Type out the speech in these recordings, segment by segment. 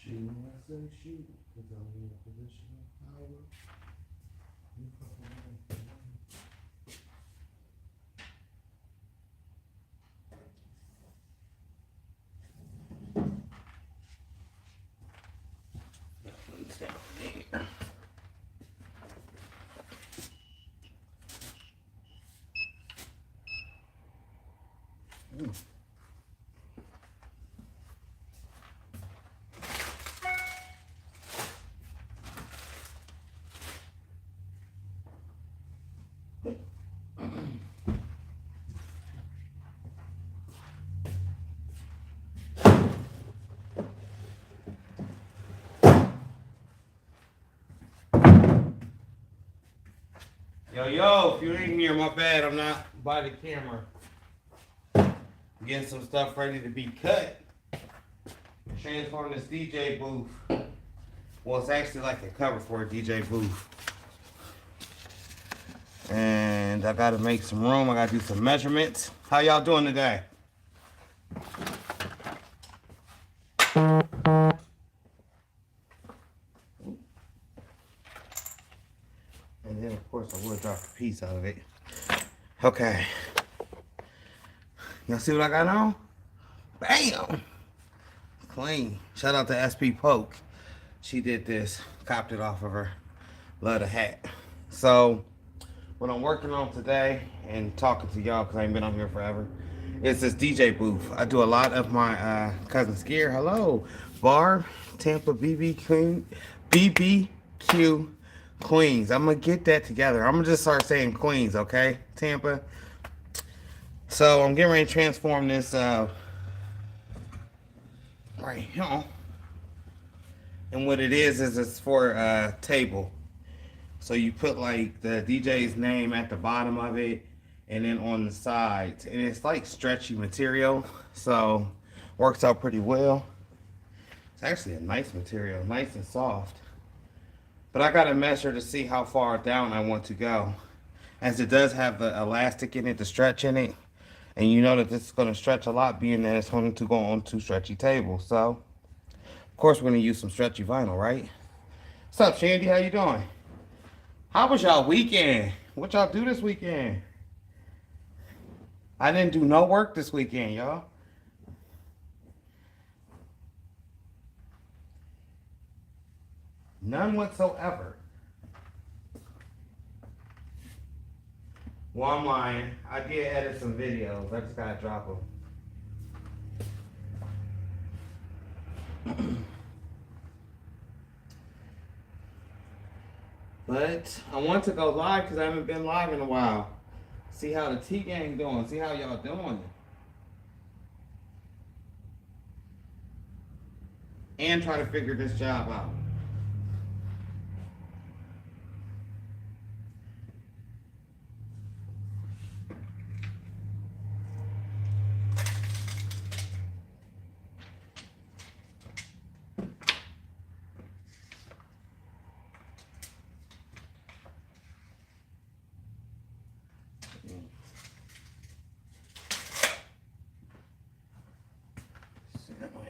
Shoot, I say shoot, because I'm in a position of power. You fucking right. It's down there. Yo, if you're in here, my bad, I'm not by the camera. Getting some stuff ready to be cut. Transforming this DJ booth. Well, it's actually like a cover for a DJ booth. And I gotta make some room. I gotta do some measurements. How y'all doing today? And then, of course, I would drop a piece out of it. Okay. Y'all see what I got on? Bam! Clean. Shout out to SP Poke. She did this. Copped it off of her. Love the hat. So, what I'm working on today and talking to y'all because I ain't been on here forever is this DJ booth. I do a lot of my cousin Skier. Hello. Bar, Tampa BBQ Queens. I'm going to get that together. I'm going to just start saying Queens, okay? Tampa. So, I'm getting ready to transform this right here. And what it is it's for a table. So you put like the DJ's name at the bottom of it and then on the sides. And it's like stretchy material. So works out pretty well. It's actually a nice material, nice and soft. But I gotta measure to see how far down I want to go. As it does have the elastic in it, the stretch in it. And you know that this is gonna stretch a lot being that it's going to go on two stretchy tables. So of course we're gonna use some stretchy vinyl, right? What's up, Shandy? How you doing? How was y'all weekend? What y'all do this weekend? I didn't do no work this weekend, y'all. None whatsoever. Well, I'm lying. I did edit some videos. I just gotta drop them. But I want to go live because I haven't been live in a while. See how the T gang doing. See how y'all doing. And try to figure this job out.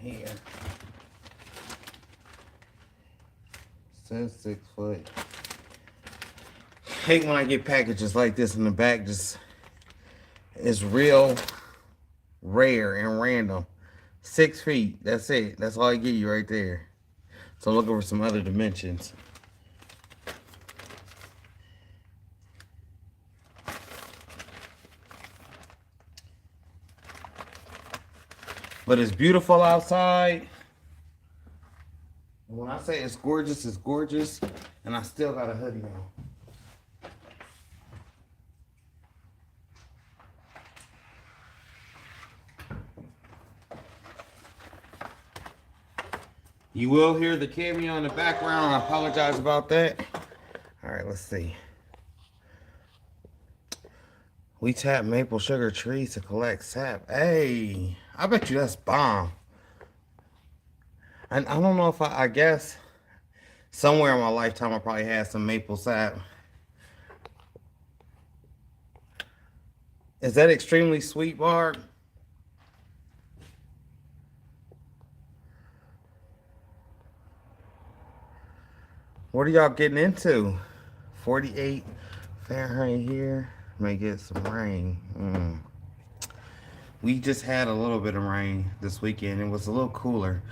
Here. Says 6 foot. Hate when I get packages like this in the back. Just it's real rare and random. 6 feet. That's it. That's all I give you right there. So look over some other dimensions. But it's beautiful outside. And when I say it's gorgeous, it's gorgeous. And I still got a hoodie on. You will hear the cameo in the background. I apologize about that. All right, let's see. We tap maple sugar trees to collect sap. Hey, I bet you that's bomb. I don't know if I guess somewhere in my lifetime I probably had some maple sap. Is that extremely sweet, Barb? What are y'all getting into? 48 Fahrenheit here. May get some rain. We just had a little bit of rain this weekend. It was a little cooler.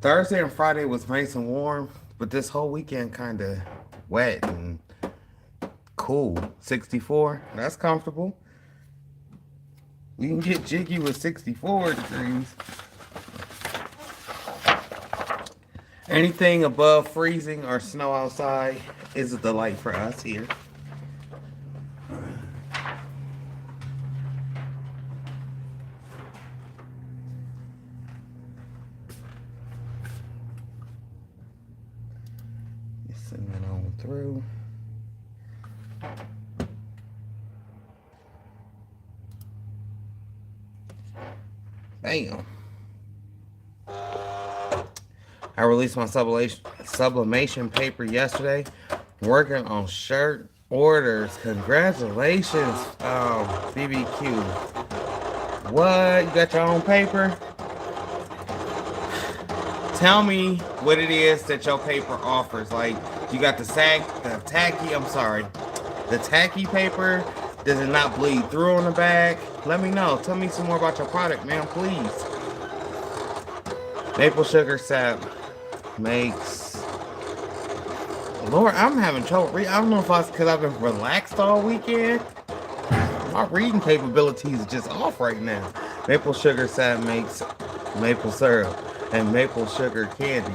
Thursday and Friday was nice and warm, but this whole weekend kind of wet and cool. 64. That's comfortable. We can get jiggy with 64 degrees. Anything above freezing or snow outside is a delight for us here. Send that on through. Bam. I released my sublimation paper yesterday. Working on shirt orders. Congratulations, BBQ. What? You got your own paper? Tell me what it is that your paper offers. Like, you got the tacky paper. Does it not bleed through on the back? Let me know. Tell me some more about your product, man, please. Maple sugar sap makes... Lord, I'm having trouble reading. I don't know if it's because I've been relaxed all weekend. My reading capabilities are just off right now. Maple sugar sap makes maple syrup and maple sugar candy.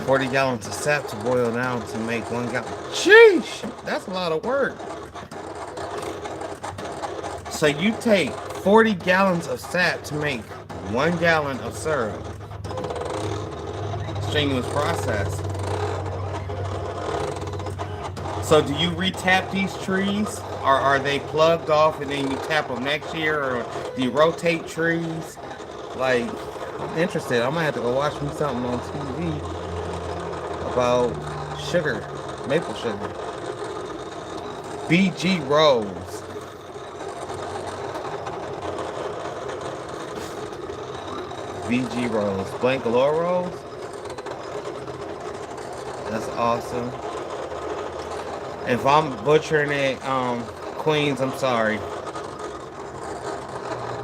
40 gallons of sap to boil down to make 1 gallon. Sheesh! That's a lot of work. So you take 40 gallons of sap to make 1 gallon of syrup. Strenuous process. So do you re-tap these trees? Or are they plugged off and then you tap them next year? Or do you rotate trees? Like, I'm interested. I might have to go watch me something on TV about sugar, maple sugar. BG Rose. BG Rose. Blancolor Rose? That's awesome. If I'm butchering it, Queens, I'm sorry.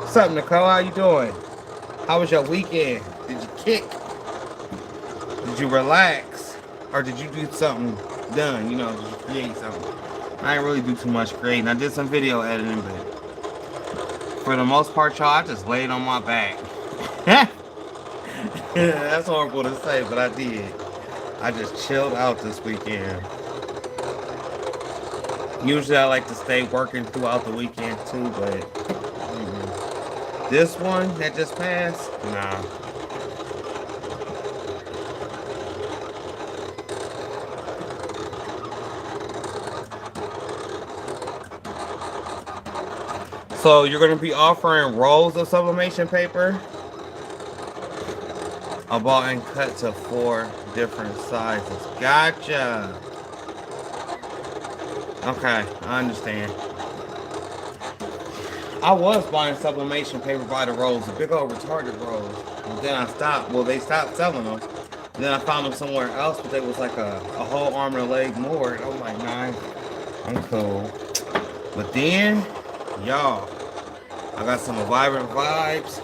What's up, Nicole? How you doing? How was your weekend? Did you kick? Did you relax? Or did you do something done? You know, did you create something? I didn't really do too much creating. I did some video editing, but for the most part, y'all, I just laid on my back. That's horrible to say, but I did. I just chilled out this weekend. Usually I like to stay working throughout the weekend too, but this one that just passed, nah. So you're going to be offering rolls of sublimation paper? I bought and cut to 4 different sizes. Gotcha. Okay, I understand. I was buying sublimation paper by the rolls, the big old retarded rolls. And then I stopped. Well, they stopped selling them. And then I found them somewhere else, but they was like a whole arm and a leg more. And I'm like, nah, I'm cool. But then, y'all, I got some Vibrant Vibes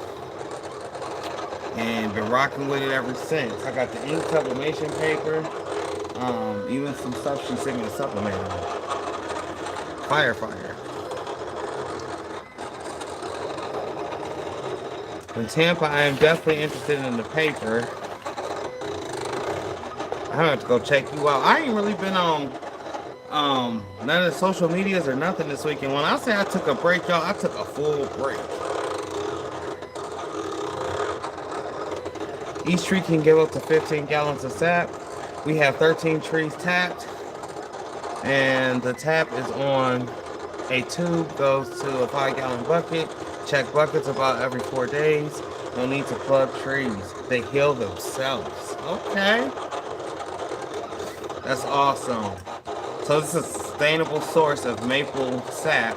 and been rocking with it ever since. I got the ink sublimation paper, even some stuff she sent me to supplement on. Fire. In Tampa, I am definitely interested in the paper. I have to go check you out. I ain't really been on none of the social medias or nothing this weekend. When I say I took a break, y'all, I took a full break. Each tree can give up to 15 gallons of sap. We have 13 trees tapped. And the tap is on a tube, goes to a 5-gallon bucket. Check buckets about every 4 days. No need to plug trees. They heal themselves. Okay. That's awesome. So this is a sustainable source of maple sap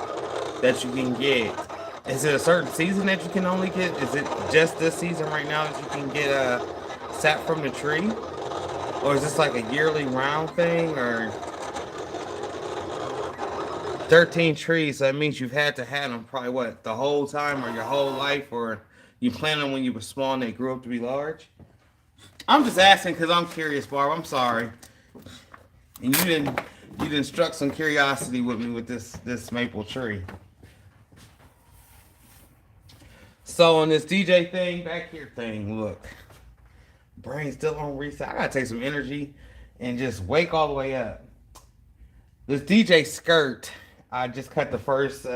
that you can get. Is it a certain season that you can only get? Is it just this season right now that you can get sap from the tree? Or is this like a yearly round thing? Or 13 trees, so that means you've had to have them probably what, the whole time or your whole life? Or you planted them when you were small and they grew up to be large? I'm just asking because I'm curious, Barb. I'm sorry. And you didn't struck some curiosity with me with this maple tree. So on this DJ thing, back here thing, look. Brain still on reset. I gotta take some energy and just wake all the way up. This DJ skirt, I just cut the first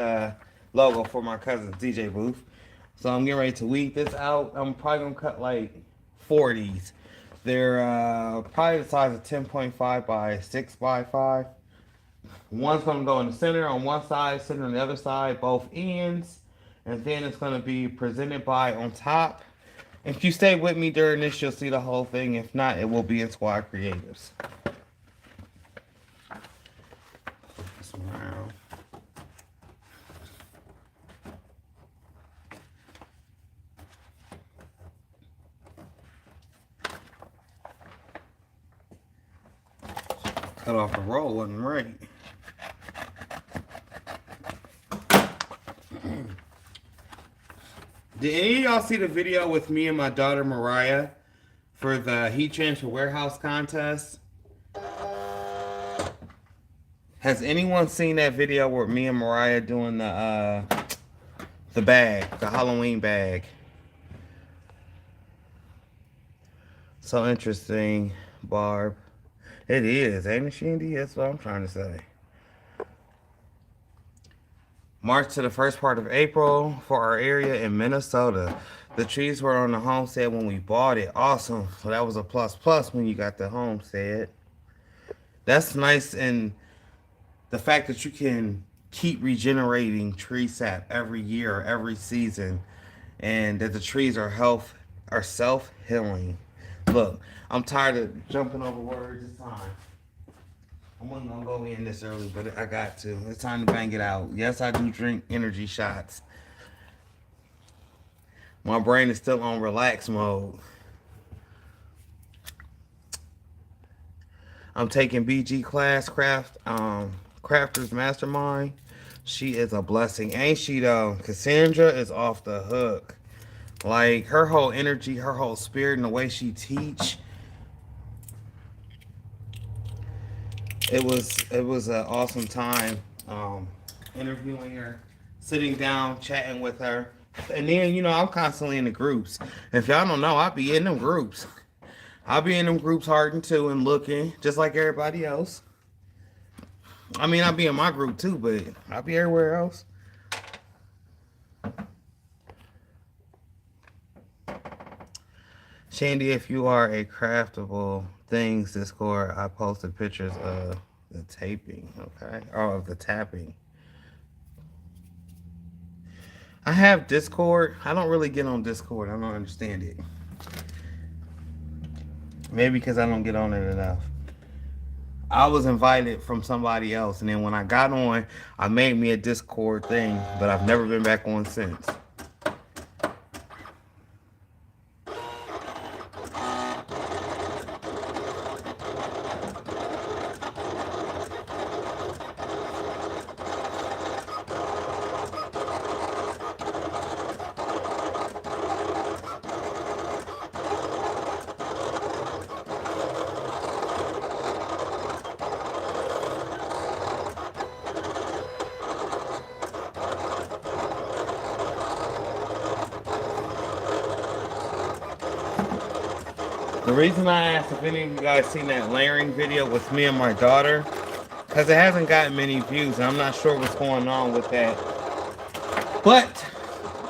logo for my cousin's DJ booth. So I'm getting ready to weed this out. I'm probably gonna cut like 40s. They're probably the size of 10.5 by 6 by 5. One's gonna go in the center on one side, center on the other side, both ends. And then it's gonna be presented by on top. If you stay with me during this, you'll see the whole thing. If not, it will be in Squad Creatives. Wow. Cut off the roll wasn't right. Did any of y'all see the video with me and my daughter Mariah for the Heat Transfer Warehouse contest? Has anyone seen that video where me and Mariah doing the bag, the Halloween bag? So interesting, Barb. It is, ain't it, Shindy? That's what I'm trying to say. March to the first part of April for our area in Minnesota. The trees were on the homestead when we bought it. Awesome. So that was a plus when you got the homestead. That's nice, and the fact that you can keep regenerating tree sap every year, every season, and that the trees are self-healing. Look, I'm tired of jumping over words. It's time. I wasn't gonna go in this early, but I got to. It's time to bang it out. Yes, I do drink energy shots. My brain is still on relax mode. I'm taking BG class Crafters Mastermind. She is a blessing, ain't she though? Cassandra is off the hook. Like her whole energy, her whole spirit, and the way she teach. It was an awesome time interviewing her, sitting down, chatting with her. And then, I'm constantly in the groups. If y'all don't know, I'll be in them groups. I'll be in them groups harding too and looking, just like everybody else. I mean, I'll be in my group too, but I'll be everywhere else. Shandy, if you are a craftable things Discord, I posted pictures of the taping, okay? Or of the tapping. I have Discord. I don't really get on Discord. I don't understand it. Maybe because I don't get on it enough. I was invited from somebody else, and then when I got on, I made me a Discord thing, but I've never been back on since. The reason I asked if any of you guys seen that layering video with me and my daughter, because it hasn't gotten many views, and I'm not sure what's going on with that. But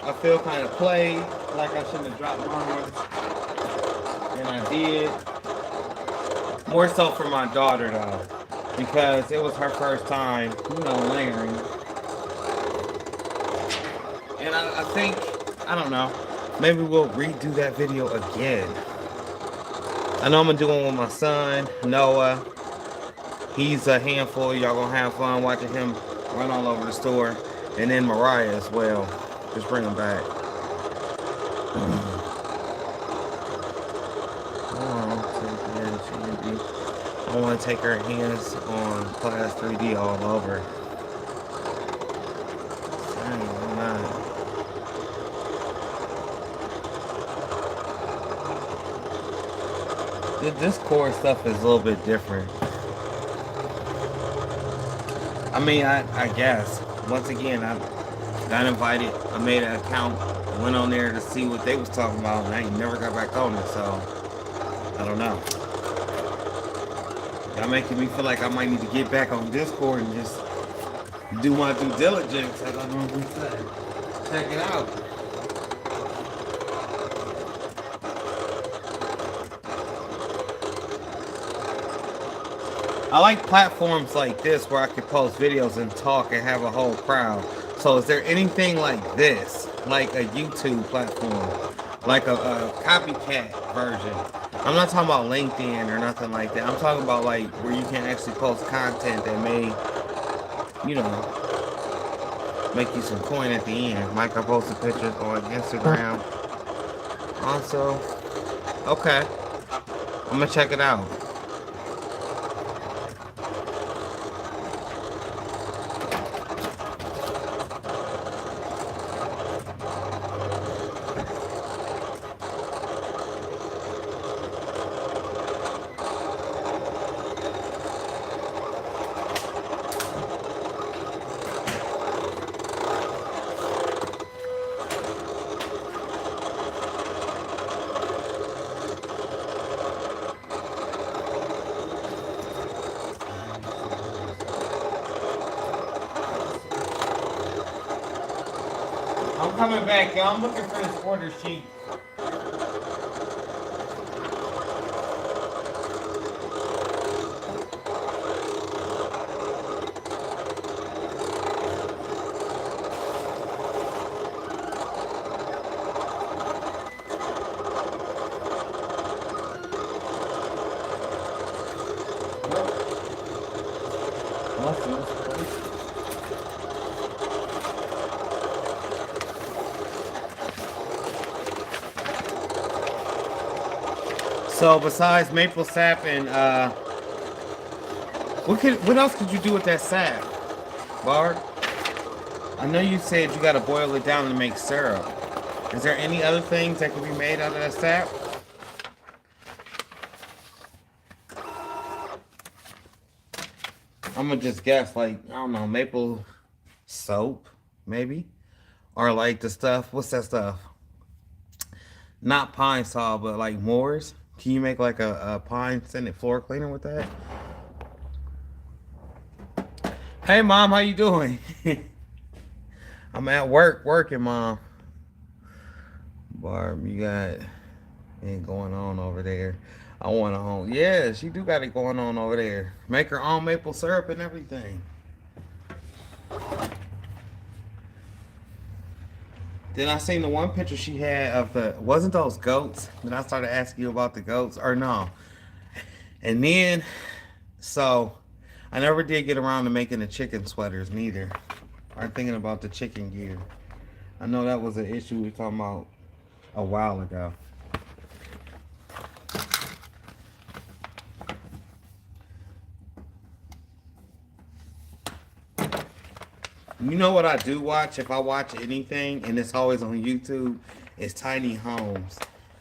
I feel kind of played, like I shouldn't have dropped mine, and I did. More so for my daughter though, because it was her first time, layering. And I think, I don't know, maybe we'll redo that video again. I know I'm gonna do one with my son, Noah. He's a handful. Y'all gonna have fun watching him run all over the store. And then Mariah as well. Just bring him back. I want to take her hands on Class 3D all over. I'm not. This core stuff is a little bit different. I mean, I guess. Once again, I got invited. I made an account, went on there to see what they was talking about, and I ain't never got back on it, so I don't know. Y'all making me feel like I might need to get back on Discord and just do my due diligence, as I normally say. Check it out. I like platforms like this where I can post videos and talk and have a whole crowd. So is there anything like this, like a YouTube platform, like a copycat version? I'm not talking about LinkedIn or nothing like that. I'm talking about like where you can actually post content that may, you know, make you some coin at the end. Like I posted pictures on Instagram. Also, okay, I'm gonna check it out. I'm coming back, y'all. I'm looking for this order sheet. So besides maple sap and what else could you do with that sap, Bard? I know you said you gotta boil it down to make syrup. Is there any other things that can be made out of that sap? I'm gonna just guess, like, I don't know, maple soap, maybe? Or like the stuff, what's that stuff? Not pine sol, but like Moors. Can you make like a pine scented floor cleaner with that? Hey mom, how you doing? I'm at work working, mom. Barb, you got it going on over there. I want a home. Yeah, she do got it going on over there. Make her own maple syrup and everything. Then I seen the one picture she had of the, wasn't those goats? Then I started asking you about the goats, or no. And then, so, I never did get around to making the chicken sweaters neither. I'm thinking about the chicken gear. I know that was an issue we were talking about a while ago. You know what I do watch if I watch anything, and it's always on YouTube, is tiny homes.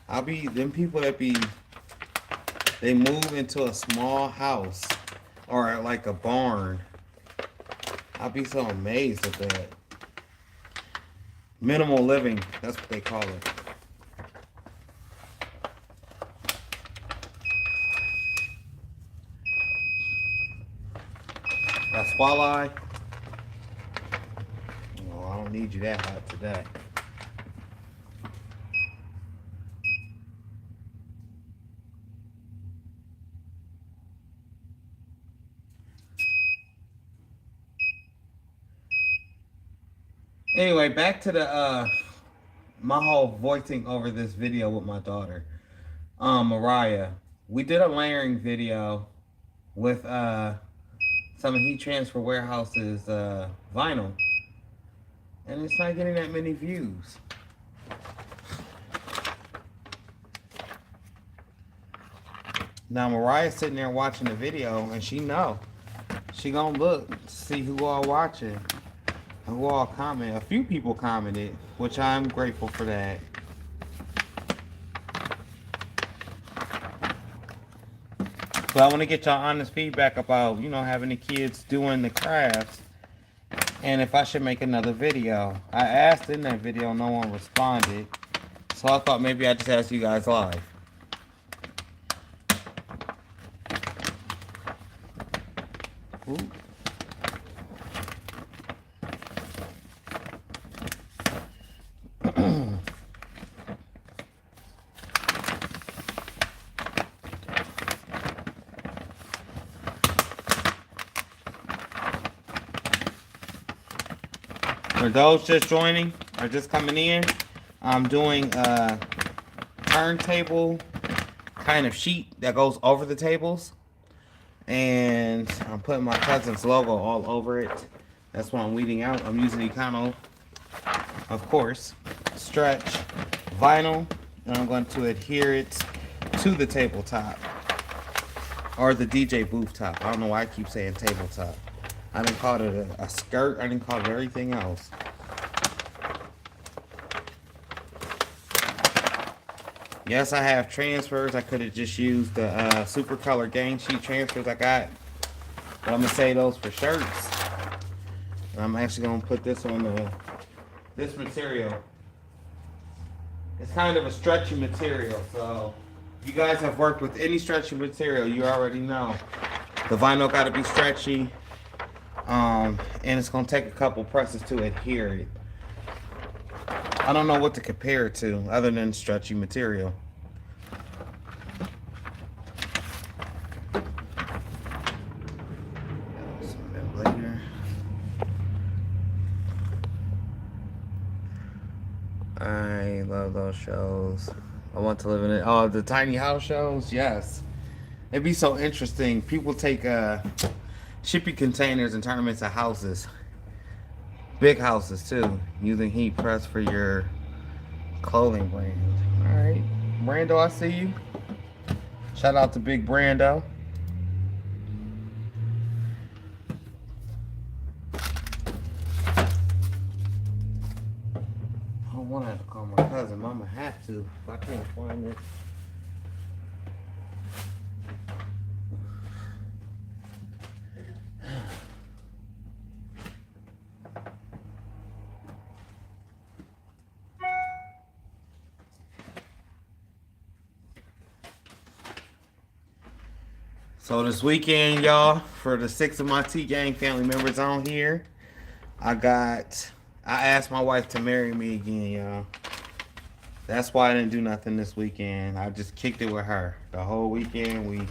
I'll be, them people that be, they move into a small house or like a barn. I'll be so amazed at that. Minimal living, that's what they call it. That's walleye. Oh, I don't need you that hot today. Anyway, back to the my whole voicing over this video with my daughter, Mariah. We did a layering video with some Heat Transfer Warehouse's vinyl, and it's not getting that many views. Now Mariah's sitting there watching the video, and she know. She gonna look, see who all watching, and who all comment. A few people commented, which I'm grateful for that. But I want to get y'all honest feedback about, having the kids doing the crafts, and if I should make another video. I asked in that video, no one responded, so I thought maybe I'd just ask you guys live. Ooh. For those just joining or just coming in, I'm doing a turntable kind of sheet that goes over the tables. And I'm putting my cousin's logo all over it. That's what I'm weeding out. I'm using Econo, of course, stretch vinyl, and I'm going to adhere it to the tabletop or the DJ booth top. I don't know why I keep saying tabletop. I didn't call it a skirt. I didn't call it everything else. Yes, I have transfers. I could have just used the Super Color Game Sheet transfers I got. But I'm going to save those for shirts. And I'm actually going to put this on this material. It's kind of a stretchy material. So if you guys have worked with any stretchy material, you already know. The vinyl got to be stretchy. And it's going to take a couple presses to adhere it. I don't know what to compare it to other than stretchy material. I love those shows. I want to live in it. Oh, the tiny house shows? Yes. It'd be so interesting. People take shipping containers and turn them into houses. Big houses too. Using heat press for your clothing brand. Alright. Brando, I see you. Shout out to Big Brando. I don't want to have to call my cousin. Mama have to. If I can't find it. So this weekend, y'all, for the 6 of my T-Gang family members on here, I asked my wife to marry me again, y'all. That's why I didn't do nothing this weekend. I just kicked it with her. The whole weekend, we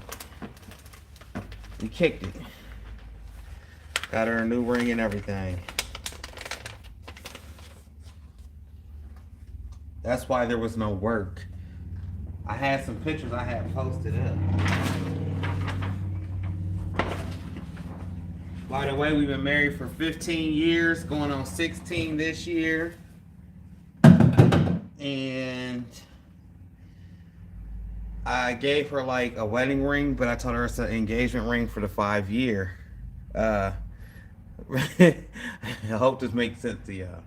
kicked it. Got her a new ring and everything. That's why there was no work. I had some pictures I had posted up. By the way, we've been married for 15 years, going on 16 this year. And I gave her like a wedding ring, but I told her it's an engagement ring for the 5-year. I hope this makes sense to y'all.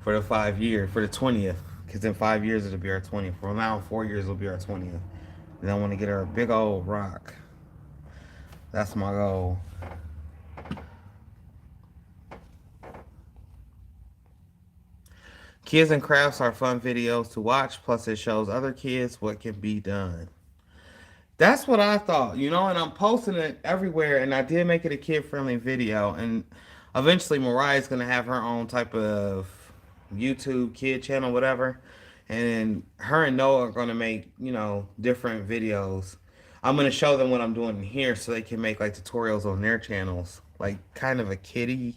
For the 5-year, for the 20th. Because in 5 years it'll be our 20th. Well, now in 4 years it'll be our 20th. And I want to get her a big old rock. That's my goal. Kids and crafts are fun videos to watch, plus it shows other kids what can be done. That's what I thought, and I'm posting it everywhere, and I did make it a kid-friendly video, and eventually Mariah's going to have her own type of YouTube kid channel, whatever, and her and Noah are going to make, different videos. I'm going to show them what I'm doing in here so they can make, like, tutorials on their channels, like, kind of a kiddie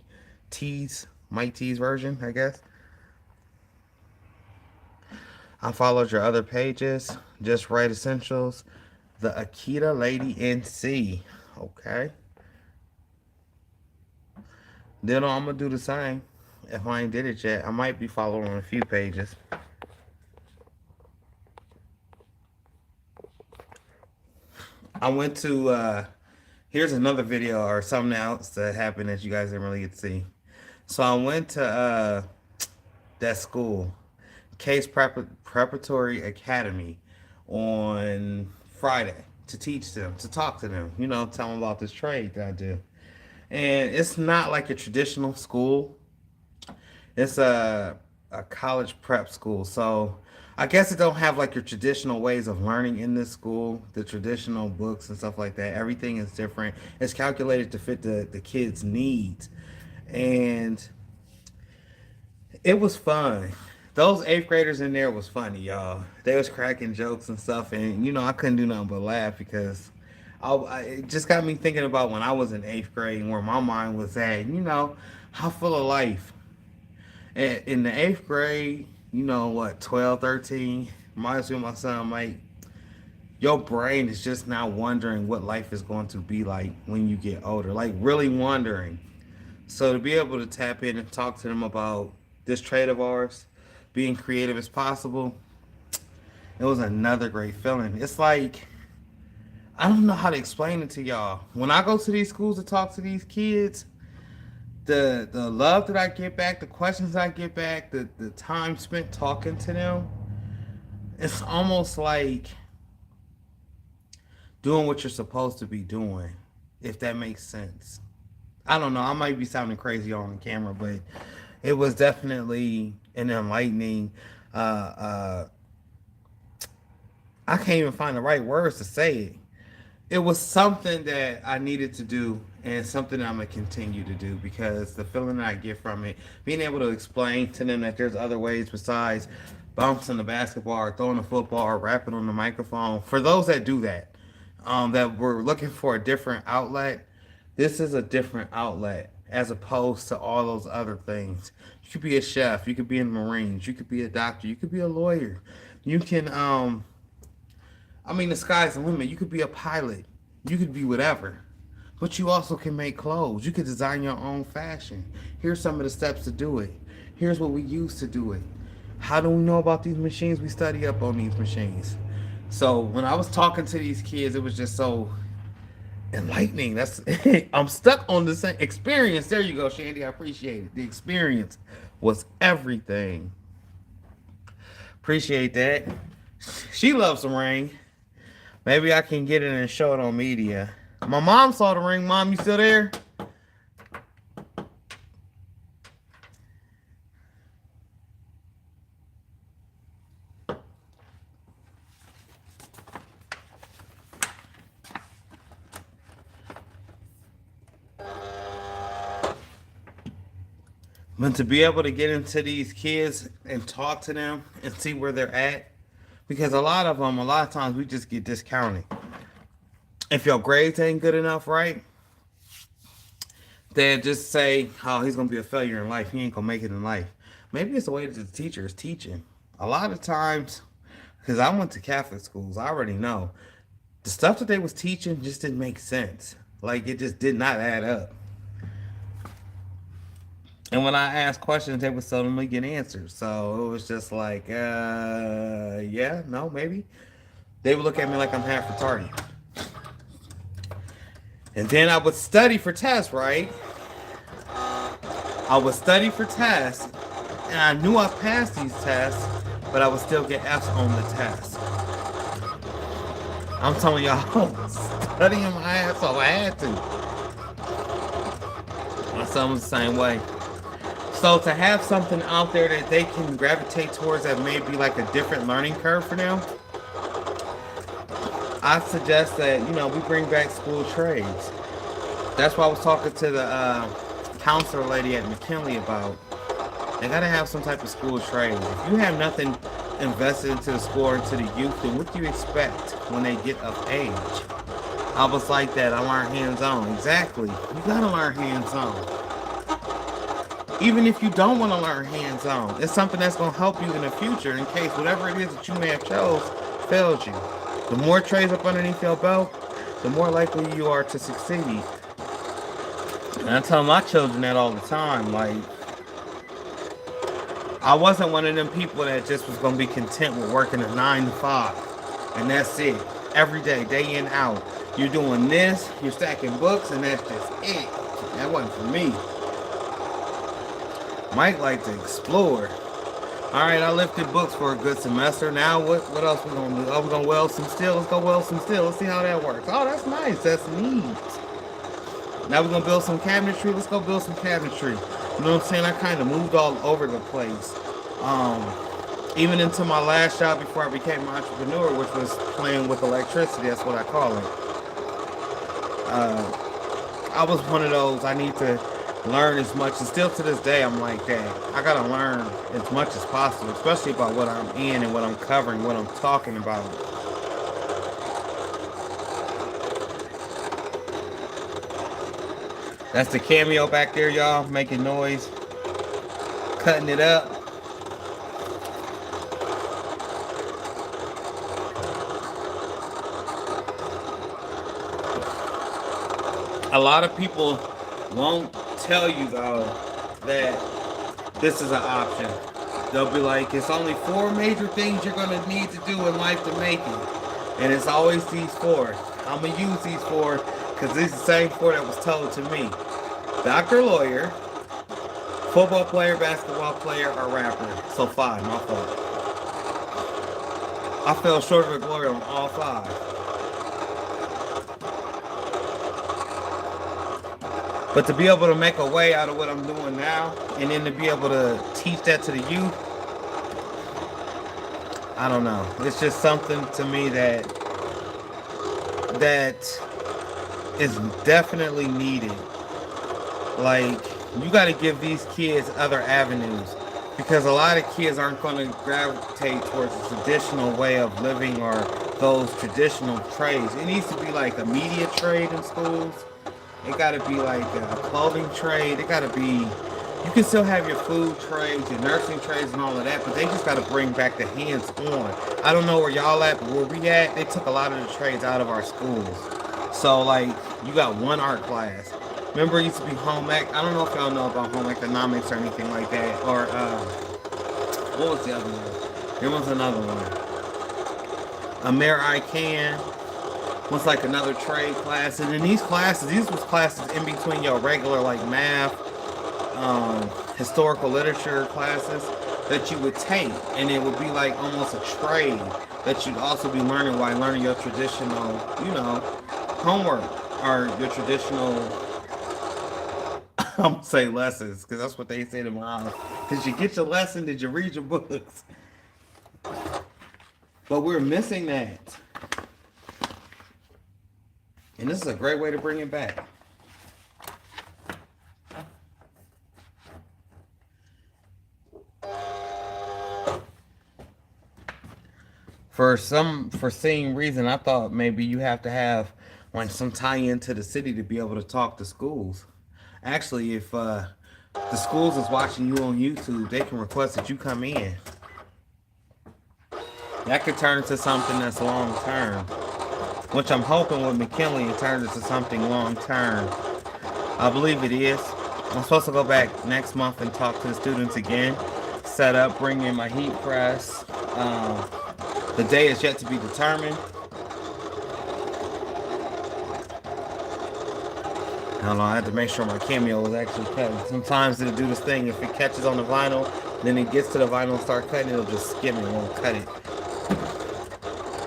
tease, Mike T's version, I guess. I followed your other pages. Just Right Essentials. The Akita Lady NC. Okay. Then I'm going to do the same. If I ain't did it yet, I might be following a few pages. I went to here's another video or something else that happened that you guys didn't really get to see. So I went to that school, Preparatory Academy, on Friday to teach them, to talk to them, tell them about this trade that I do. And it's not like a traditional school. It's a college prep school. So I guess it don't have like your traditional ways of learning in this school, the traditional books and stuff like that. Everything is different. It's calculated to fit the kids' needs. And it was fun. Those eighth graders in there was funny, y'all. They was cracking jokes and stuff, and I couldn't do nothing but laugh because it just got me thinking about when I was in eighth grade and where my mind was at. How full of life. And in the eighth grade, 12, 13, reminds me of my son Mike. Your brain is just now wondering what life is going to be like when you get older, like really wondering. So to be able to tap in and talk to them about this trade of ours, being creative as possible, it was another great feeling. It's like, I don't know how to explain it to y'all. When I go to these schools to talk to these kids, the love that I get back, the questions I get back, the time spent talking to them, it's almost like doing what you're supposed to be doing, if that makes sense. I don't know. I might be sounding crazy on camera, but it was definitely an enlightening. I can't even find the right words to say it. It was something that I needed to do and something that I'm going to continue to do because the feeling that I get from it, being able to explain to them that there's other ways besides bouncing the basketball or throwing the football or rapping on the microphone. For those that do that, that were looking for a different outlet, this is a different outlet as opposed to all those other things. You could be a chef, you could be in the Marines, you could be a doctor, you could be a lawyer. You can, the sky's the limit. You could be a pilot. You could be whatever. But you also can make clothes. You could design your own fashion. Here's some of the steps to do it. Here's what we use to do it. How do we know about these machines? We study up on these machines. So when I was talking to these kids, it was just so enlightening. That's I'm stuck on the same experience. There you go, Shandy. I appreciate it. The experience was everything. Appreciate that. She loves some rain. Maybe I can get it and show it on media. My mom saw the ring. Mom, you still there? But to be able to get into these kids and talk to them and see where they're at, because a lot of times we just get discounted. If your grades ain't good enough, right? They just say, oh, he's going to be a failure in life. He ain't going to make it in life. Maybe it's the way that the teacher is teaching. A lot of times, because I went to Catholic schools, I already know. The stuff that they was teaching just didn't make sense. Like, it just did not add up. And when I asked questions, they would suddenly get answers. So it was just like, yeah, no, maybe. They would look at me like I'm half retarded. And then I would study for tests, right? I would study for tests. And I knew I passed these tests, but I would still get F's on the test. I'm telling y'all, studying my ass off, I had to. My son was the same way. So to have something out there that they can gravitate towards that may be like a different learning curve for them, I suggest that, we bring back school trades. That's what I was talking to the counselor lady at McKinley about. They gotta have some type of school trade. If you have nothing invested into the school or into the youth, then what do you expect when they get of age? I was like that. I learned hands-on. Exactly. You gotta learn hands-on. Even if you don't want to learn hands-on, it's something that's going to help you in the future in case whatever it is that you may have chose fails you. The more trades up underneath your belt, the more likely you are to succeed. And I tell my children that all the time. Like, I wasn't one of them people that just was going to be content with working a 9 to 5. And that's it. every day, day in, out. You're doing this, you're stacking books, and that's just it. That wasn't for me. Mike liked to explore. Alright, I lifted books for a good semester. Now what else we gonna do? Oh, we're gonna weld some steel. Let's go weld some steel. Let's see how that works. Oh, that's nice. That's neat. Now we're gonna build some cabinetry. Let's go build some cabinetry. You know what I'm saying? I kind of moved all over the place. Even into my last job before I became an entrepreneur, which was playing with electricity. That's what I call it. I was one of those, I need to learn as much, and still to this day I'm like that. I gotta learn as much as possible, especially about what I'm in and what I'm covering, what I'm talking about. That's the Cameo back there, y'all, making noise, cutting it up. A lot of people won't tell you though that this is an option. They'll be like, it's only 4 major things you're gonna need to do in life to make it. And it's always these 4. I'm gonna use these 4 because these are the same 4 that was told to me. Doctor, lawyer, football player, basketball player, or rapper. So 5, my fault. I fell short of the glory on all 5. But to be able to make a way out of what I'm doing now, and then to be able to teach that to the youth, I don't know. It's just something to me that is definitely needed. Like, you got to give these kids other avenues, because a lot of kids aren't going to gravitate towards the traditional way of living or those traditional trades. It needs to be like a media trade in schools. It gotta be like a clothing trade. It gotta be, you can still have your food trades, your nursing trades and all of that, but they just gotta bring back the hands-on. I don't know where y'all at, but where we at, they took a lot of the trades out of our schools. So like, you got one art class. Remember it used to be home ec? I don't know if y'all know about home economics or anything like that. Or, what was the other one? There was another one. Amer-I-Can was like another trade class, and in these classes, these was classes in between your regular like math, historical literature classes that you would take, and it would be like almost a trade that you'd also be learning while learning your traditional, you know, homework or your traditional, I'm gonna say lessons, because that's what they say to my house. Did you get your lesson? Did you read your books? But we're missing that. And this is a great way to bring it back. For some foreseen reason, I thought maybe you have to have like some tie-in to the city to be able to talk to schools. Actually, if the schools is watching you on YouTube, they can request that you come in. That could turn into something that's long term. Which I'm hoping with McKinley it turns into something long term. I believe it is. I'm supposed to go back next month and talk to the students again. Set up, bring in my heat press. The day is yet to be determined. I don't know, I had to make sure my Cameo was actually cutting. Sometimes it'll do this thing, if it catches on the vinyl, then it gets to the vinyl and start cutting, it'll just skim it, it won't cut it.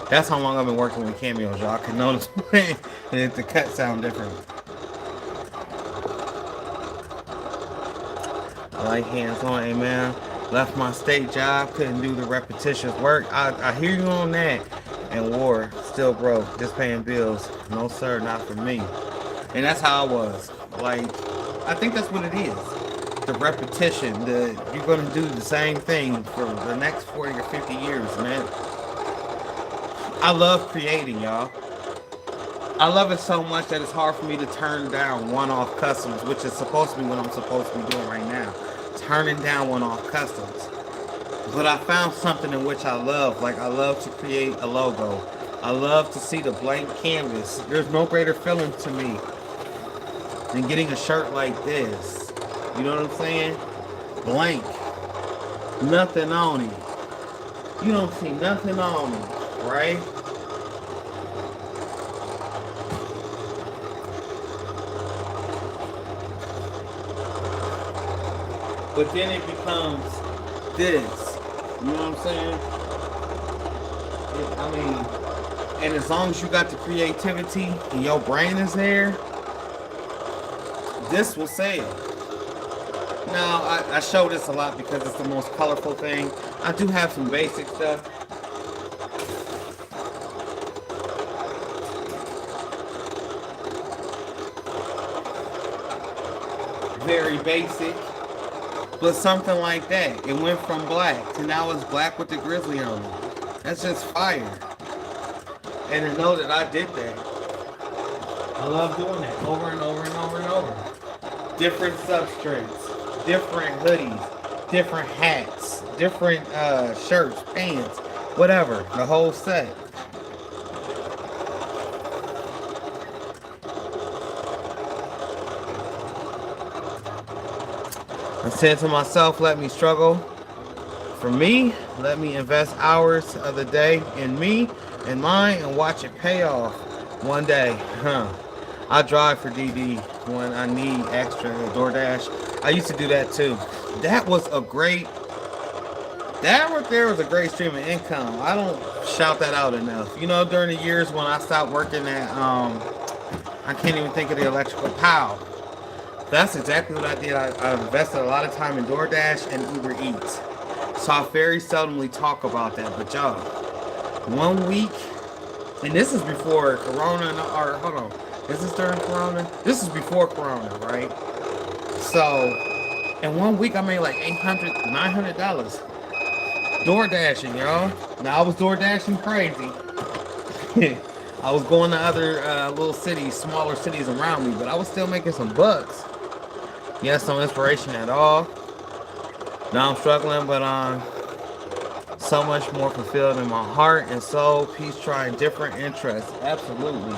That's how long I've been working with Cameos, y'all. I can notice that the cut sound different. I like hands-on, amen. Left my state job, couldn't do the repetitious work. I hear you on that. And war, still broke, just paying bills. No sir, not for me. And that's how I was. Like, I think that's what it is. The repetition, you're gonna do the same thing for the next 40 or 50 years, man. I love creating, y'all. I love it so much that it's hard for me to turn down one-off customs, which is supposed to be what I'm supposed to be doing right now. Turning down one-off customs. But I found something in which I love. Like, I love to create a logo. I love to see the blank canvas. There's no greater feeling to me than getting a shirt like this. You know what I'm saying? Blank. Nothing on it. You don't see nothing on it, right? but then it becomes this. You know what I'm saying? I mean, and as long as you got the creativity and your brain is there, this will sell. Now, I show this a lot because it's the most colorful thing. I do have some basic stuff. Very basic. But something like that. It went from black to now it's black with the grizzly on it. That's just fire. And to know that I did that. I love doing that over and over and over and over. Different substrates, different hoodies, different hats, different shirts, pants, whatever. The whole set. I said to myself, let me struggle for me. Let me invest hours of the day in me and mine and watch it pay off one day. I drive for DD when I need extra DoorDash. I used to do that too. That was a great, that right there was a great stream of income. I don't shout that out enough. You know, during the years when I stopped working at, I can't even think of the electrical power. That's exactly what I did. I invested a lot of time in DoorDash and Uber Eats. So I very seldomly talk about that. But y'all, 1 week, and this is before Corona, or hold on, is this during Corona? This is before Corona, right? So, in 1 week I made like $800, $900. DoorDashing, y'all. Now I was DoorDashing crazy. I was going to other little cities, smaller cities around me, but I was still making some bucks. Yes, no inspiration at all. Now I'm struggling, but so much more fulfilled in my heart and soul. Peace, trying different interests. Absolutely.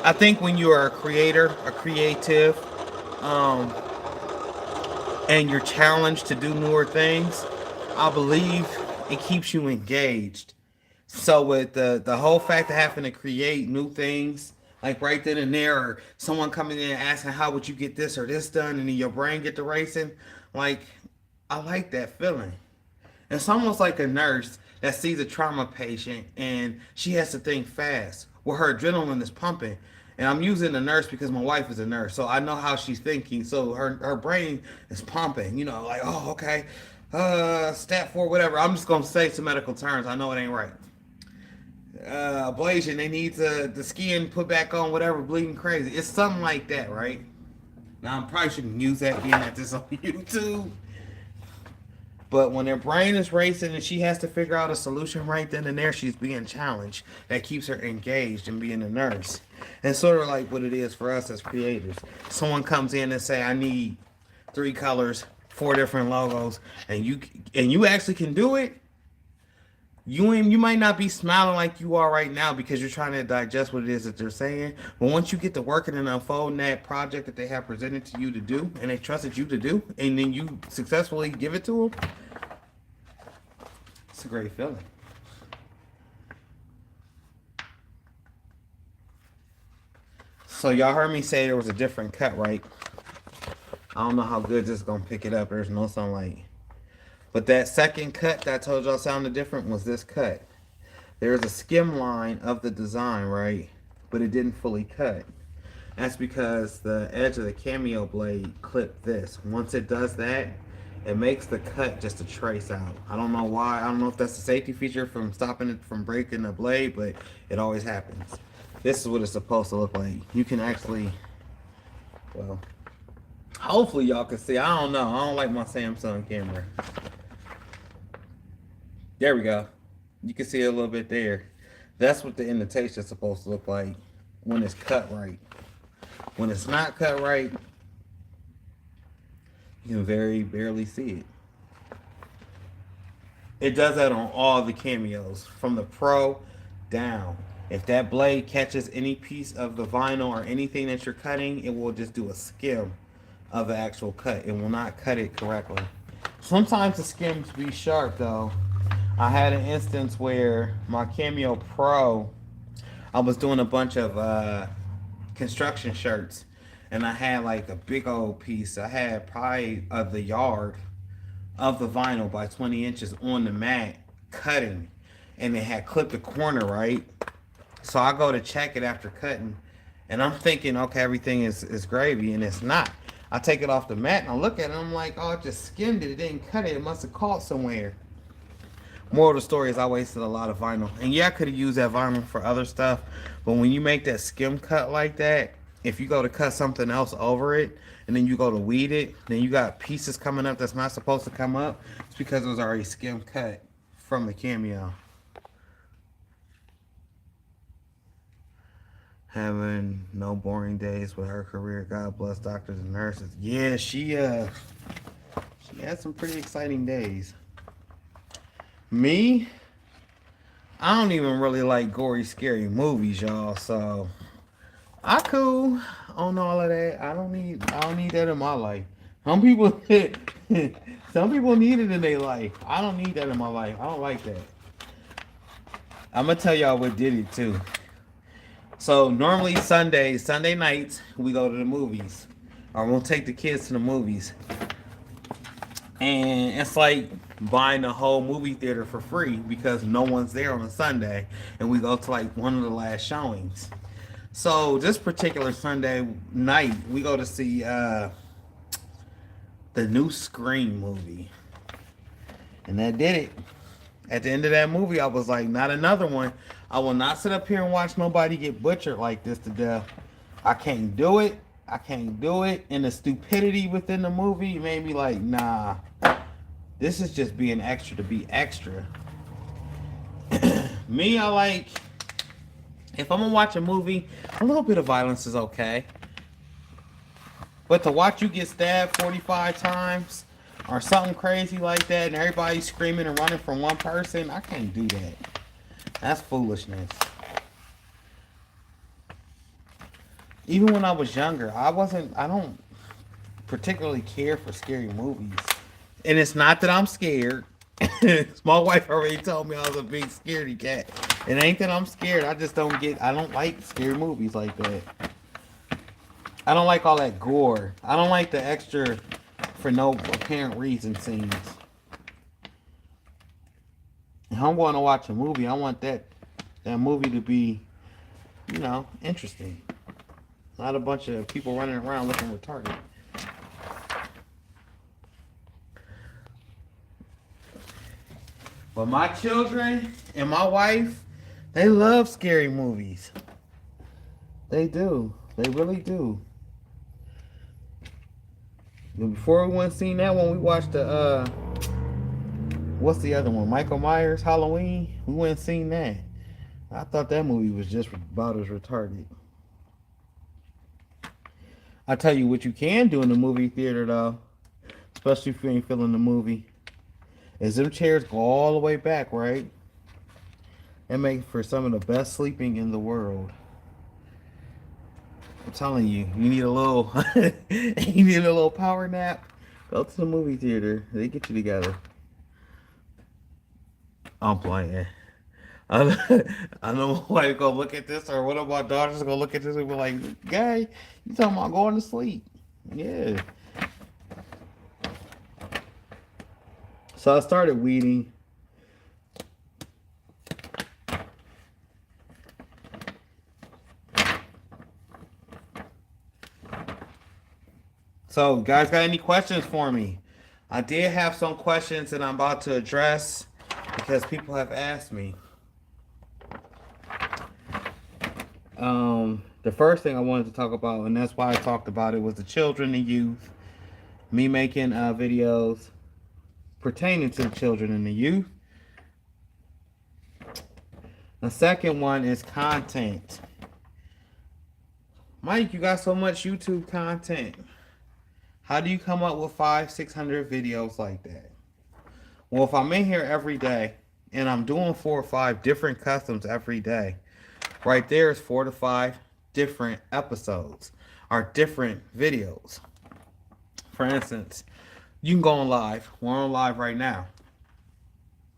I think when you are a creator, a creative, and you're challenged to do newer things, I believe it keeps you engaged. So with the whole fact of having to create new things, like right then and there, or someone coming in and asking how would you get this or this done, and then your brain get to racing, like I like that feeling. It's almost like a nurse that sees a trauma patient and she has to think fast. Well, her adrenaline is pumping. And I'm using the nurse because my wife is a nurse, so I know how she's thinking. So her brain is pumping, you know, like, oh, okay, stat 4, whatever. I'm just gonna say some medical terms. I know it ain't right. Ablation, they need the skin put back on, whatever, bleeding crazy. It's something like that, right? Now I probably shouldn't use that being at this on YouTube. But when their brain is racing and she has to figure out a solution right then and there, she's being challenged. That keeps her engaged in being a nurse. And sort of like what it is for us as creators. Someone comes in and say, I need 3 colors, 4 different logos, and you actually can do it. You might not be smiling like you are right now because you're trying to digest what it is that they're saying. But once you get to working and unfolding that project that they have presented to you to do, and they trusted you to do, and then you successfully give it to them, it's a great feeling. So y'all heard me say there was a different cut, right? I don't know how good this is gonna pick it up. There's no sunlight. But that second cut that I told y'all sounded different was this cut. There's a skim line of the design, right? But it didn't fully cut. That's because the edge of the Cameo blade clipped this. Once it does that, it makes the cut just a trace out. I don't know why. I don't know if that's a safety feature from stopping it from breaking the blade, but it always happens. This is what it's supposed to look like. You can actually, well, hopefully y'all can see. I don't know. I don't like my Samsung camera. There we go. You can see a little bit there. That's what the indentation is supposed to look like when it's cut right. When it's not cut right, you can very barely see it. It does that on all the Cameos, from the Pro down. If that blade catches any piece of the vinyl or anything that you're cutting, it will just do a skim of the actual cut. It will not cut it correctly. Sometimes the skims be sharp though. I had an instance where my Cameo Pro, I was doing a bunch of construction shirts, and I had like a big old piece. I had probably of the yard of the vinyl by 20 inches on the mat cutting, and it had clipped the corner right. So I go to check it after cutting, and I'm thinking, okay, everything is gravy, and it's not. I take it off the mat and I look at it, and I'm like, oh, it just skimmed it. It didn't cut it. It must have caught somewhere. Moral of the story is I wasted a lot of vinyl. And yeah, I could have used that vinyl for other stuff, but when you make that skim cut like that, if you go to cut something else over it, and then you go to weed it, then you got pieces coming up that's not supposed to come up. It's because it was already skim cut from the Cameo. Having no boring days with her career. God bless doctors and nurses. Yeah, she had some pretty exciting days. Me, I don't even really like gory, scary movies, y'all. So I cool on all of that. I don't need that in my life. Some people, some people need it in their life. I don't need that in my life. I don't like that. I'm gonna tell y'all what did it too. So normally Sunday nights, we go to the movies, or we'll take the kids to the movies, and it's like buying the whole movie theater for free because no one's there on a Sunday, and we go to like one of the last showings. So this particular Sunday night, we go to see the new Scream movie, and that did it. At the end of that movie, I was like, not another one. I will not sit up here and watch nobody get butchered like this to death. I can't do it. I can't do it. And the stupidity within the movie made me like, nah, this is just being extra to be extra. Me, I like, if I'm gonna watch a movie, a little bit of violence is okay. But to watch you get stabbed 45 times or something crazy like that and everybody's screaming and running from one person, I can't do that. That's foolishness. Even when I was younger, I don't particularly care for scary movies. And it's not that I'm scared. My wife already told me I was a big scaredy cat. It ain't that I'm scared. I don't like scary movies like that. I don't like all that gore. I don't like the extra for no apparent reason scenes. If I'm going to watch a movie, I want that movie to be, interesting. Not a bunch of people running around looking retarded. But my children and my wife, they love scary movies. They do. They really do. And before we went and seen that one, we watched the what's the other one? Michael Myers Halloween. We went and seen that. I thought that movie was just about as retarded. I tell you what you can do in the movie theater though, especially if you ain't feeling the movie, is them chairs go all the way back, right? And make for some of the best sleeping in the world. I'm telling you, you need a little power nap. Go to the movie theater. They get you together. I'm playing. I know my wife gonna look at this, or one of my daughters gonna look at this and be like, "Guy, you talking about going to sleep?" Yeah. So I started weeding. So, guys, got any questions for me? I did have some questions that I'm about to address because people have asked me. The first thing I wanted to talk about, and that's why I talked about it, was the children and youth. Me making videos pertaining to the children and the youth. The second one is content. Mike, you got so much YouTube content. How do you come up with 500-600 videos like that? Well, if I'm in here every day and I'm doing 4 or 5 different customs every day, right there is 4 to 5 different episodes or different videos. For instance, you can go on live. We're on live right now.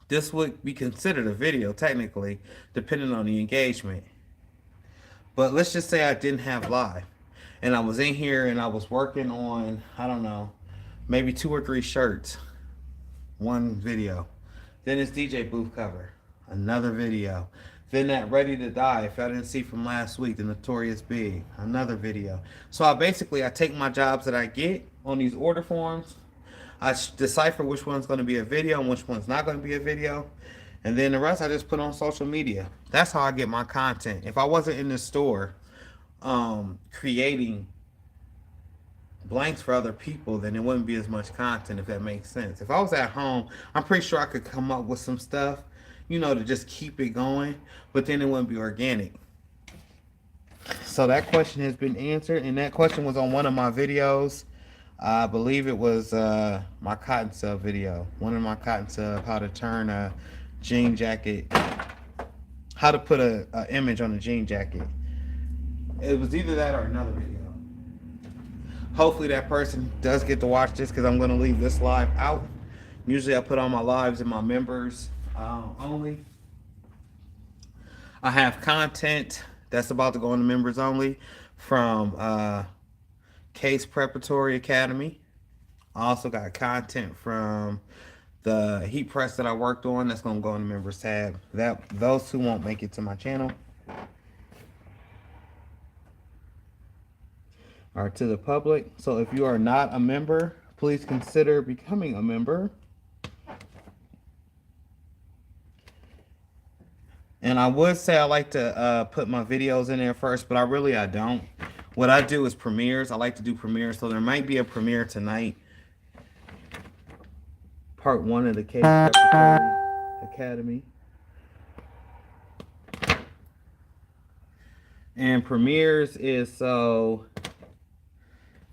This would be considered a video technically, depending on the engagement. But let's just say I didn't have live. And I was in here and I was working on, I don't know, maybe 2 or 3 shirts. One video. Then it's DJ booth cover. Another video. Then that Ready to Die, if I didn't see from last week, the Notorious Big. Another video. So I take my jobs that I get on these order forms. I decipher which one's going to be a video and which one's not going to be a video. And then the rest I just put on social media. That's how I get my content. If I wasn't in the store creating blanks for other people, then it wouldn't be as much content, if that makes sense. If I was at home, I'm pretty sure I could come up with some stuff, you know, to just keep it going, but then it wouldn't be organic. So that question has been answered, and that question was on one of my videos. I believe it was my cotton sub video. One of my cotton sub, how to turn a jean jacket, how to put a image on a jean jacket. It was either that or another video. Hopefully that person does get to watch this, because I'm going to leave this live out. Usually I put all my lives in my members only. I have content that's about to go on the members only from Case Preparatory Academy. I also got content from the heat press that I worked on that's going to go on the members tab. Those two won't make it to my channel. Or to the public. So if you are not a member, please consider becoming a member. And I would say I like to put my videos in there first, but I don't. What I do is premieres. I like to do premieres, so there might be a premiere tonight. Part 1 of the Case Preparatory Academy. And premieres is so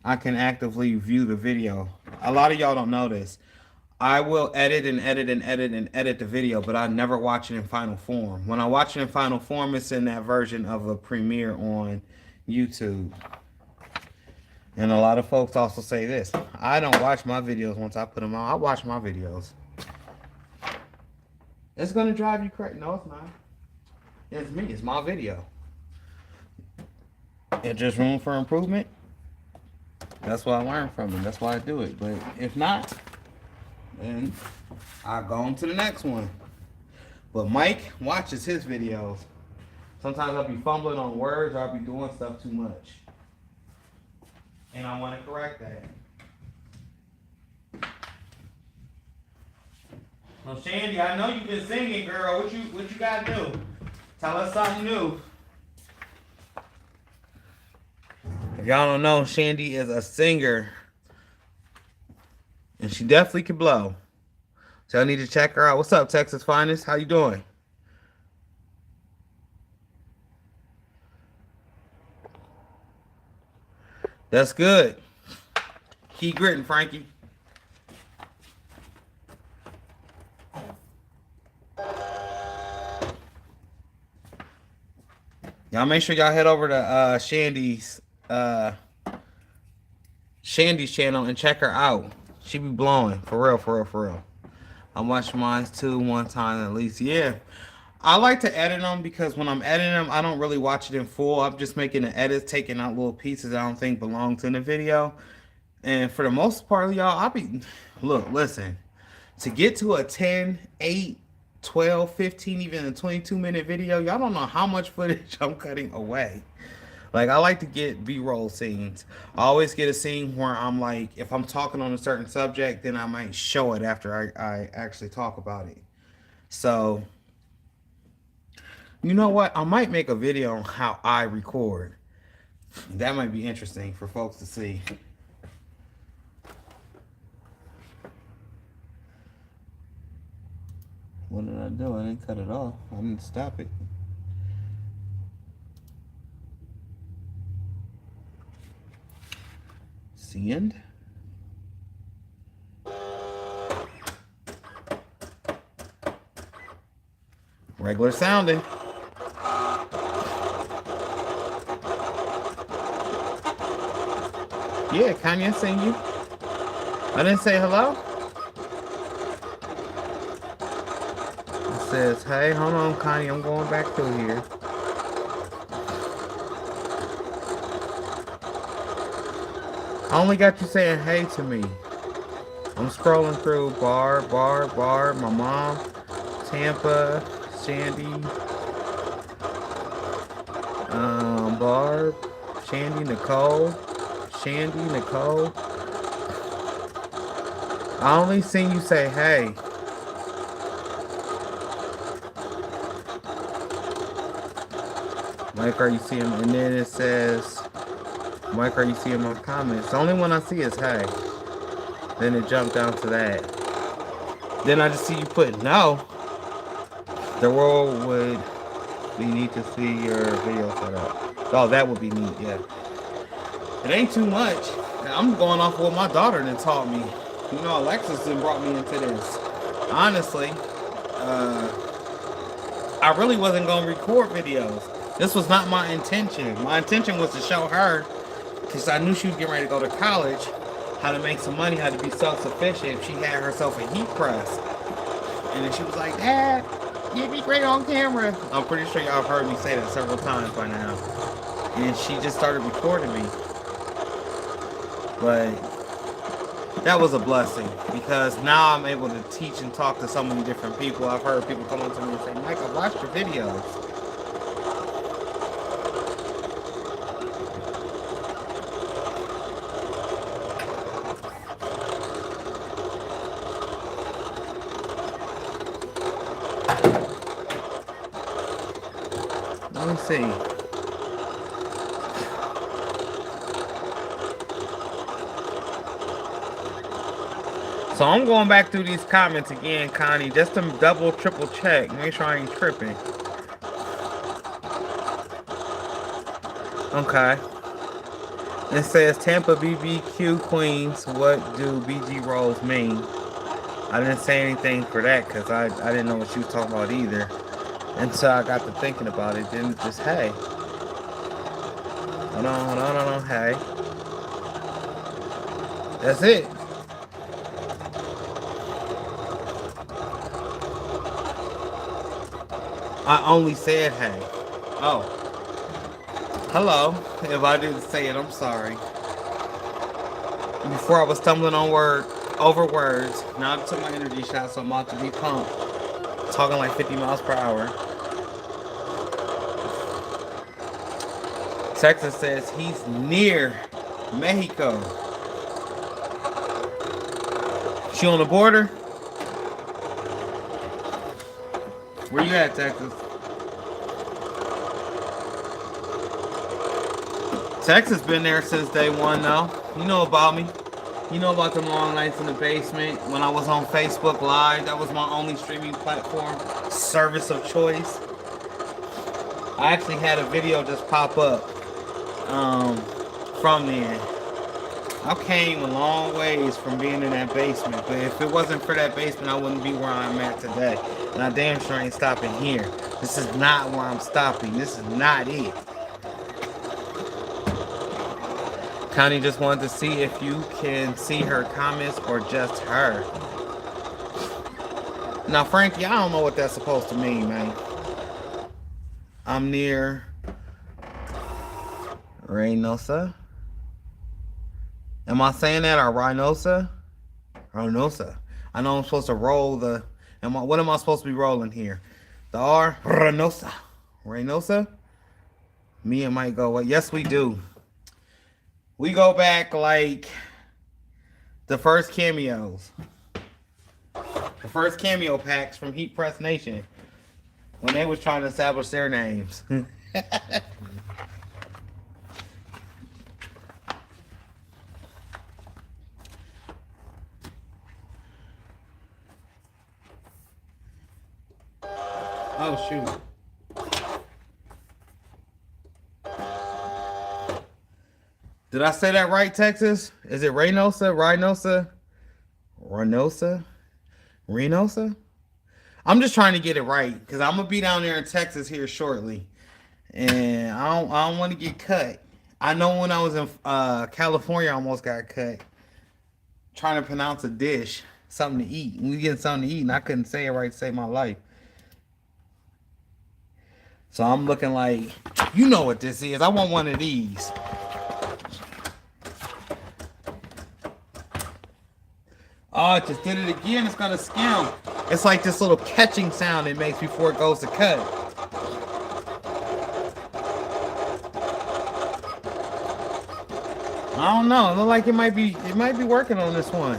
I can actively view the video. A lot of y'all don't know this. I will edit and edit and edit and edit the video, but I never watch it in final form. When I watch it in final form, it's in that version of a premiere on YouTube. And a lot of folks also say this. I don't watch my videos once I put them on. I watch my videos. It's going to drive you crazy. No, it's not. It's me. It's my video. It's just room for improvement. That's what I learned from it. That's why I do it. But if not, then I'll go on to the next one. But Mike watches his videos. Sometimes I'll be fumbling on words, or I'll be doing stuff too much. And I want to correct that. Well, Shandy, I know you've been singing, girl. What you got to do? Tell us something new. If y'all don't know, Shandy is a singer. And she definitely can blow. So y'all need to check her out. What's up, Texas Finest? How you doing? That's good. Keep gritting, Frankie. Y'all make sure y'all head over to Shandy's channel and check her out. She be blowing. For real, for real, for real. I watched mine too one time at least. Yeah. I like to edit them because when I'm editing them, I don't really watch it in full. I'm just making the edits, taking out little pieces I don't think belong to the video. And for the most part, y'all, listen. To get to a 10, 8, 12, 15, even a 22-minute video, y'all don't know how much footage I'm cutting away. Like, I like to get B-roll scenes. I always get a scene where I'm like, if I'm talking on a certain subject, then I might show it after I actually talk about it. So, you know what? I might make a video on how I record. That might be interesting for folks to see. What did I do? I didn't cut it off. I didn't stop it. Send. Regular sounding. Yeah, Kanye seen you. I didn't say hello. It says, hey, hold on, Kanye, I'm going back through here. I only got you saying hey to me. I'm scrolling through Barb, my mom, Tampa, Shandy, Barb, Shandy, Nicole, I only seen you say hey. Mike, are you seeing? And then it says, Mike, are you seeing my comments? The only one I see is hey. Then it jumped down to that. Then I just see you put no. The world would be neat to see your video set up. Oh, that would be neat, yeah. It ain't too much. I'm going off what my daughter then taught me. You know, Alexis then brought me into this. Honestly, I really wasn't going to record videos. This was not my intention. My intention was to show her, because I knew she was getting ready to go to college, how to make some money, how to be self-sufficient. She had herself a heat press. And then she was like, Dad, you'd be great on camera. I'm pretty sure y'all have heard me say that several times by now. And she just started recording me. But that was a blessing, because now I'm able to teach and talk to so many different people. I've heard people come up to me and say, Mike, I watched your videos. Let me see. So I'm going back through these comments again, Connie, just to double, triple check. Make sure I ain't tripping. Okay. It says Tampa BBQ Queens, what do BG rolls mean? I didn't say anything for that because I didn't know what she was talking about either. Until I got to thinking about it. Then just, hey. Hold on, hey. That's it. I only said hey. Oh. Hello. If I didn't say it, I'm sorry. Before I was stumbling on over words. Now I took my energy shot, so I'm about to be pumped. Talking like 50 miles per hour. Texas says he's near Mexico. She on the border? Where you at, Texas? Texas been there since day one, though. You know about me. You know about the long nights in the basement when I was on Facebook Live. That was my only streaming platform, service of choice. I actually had a video just pop up from there. I came a long ways from being in that basement, but if it wasn't for that basement, I wouldn't be where I'm at today. And I damn sure ain't stopping here. This is not where I'm stopping. This is not it. Connie just wanted to see if you can see her comments or just her. Now, Frankie, I don't know what that's supposed to mean, man. I'm near Reynosa. Am I saying that, or Reynosa? Reynosa. I know I'm supposed to roll the... What am I supposed to be rolling here? The R? Reynosa. Reynosa? Me and Mike go, well, yes, we do. We go back like the first cameos. The first cameo packs from Heat Press Nation. When they was trying to establish their names. Oh, shoot. Did I say that right, Texas? Is it Reynosa? Reynosa? Reynosa? Reynosa? I'm just trying to get it right because I'm going to be down there in Texas here shortly. And I don't want to get cut. I know when I was in California, I almost got cut. Trying to pronounce a dish. Something to eat. We getting something to eat and I couldn't say it right to save my life. So I'm looking like, you know what this is. I want one of these. Oh, it just did it again. It's gonna skim. It's like this little catching sound it makes before it goes to cut. I don't know. It look like it might be working on this one.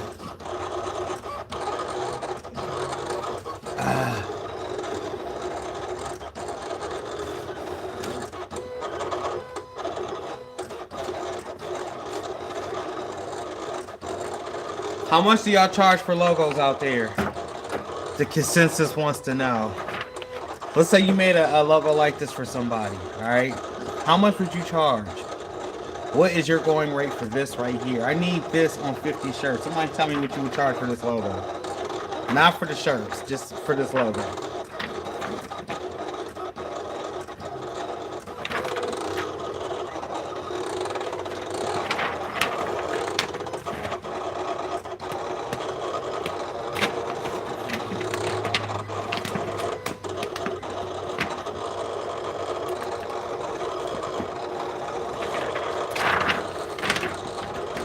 How much do y'all charge for logos out there? The consensus wants to know. Let's say you made a logo like this for somebody, all right? How much would you charge? What is your going rate for this right here? I need this on 50 shirts. Somebody tell me what you would charge for this logo. Not for the shirts, just for this logo.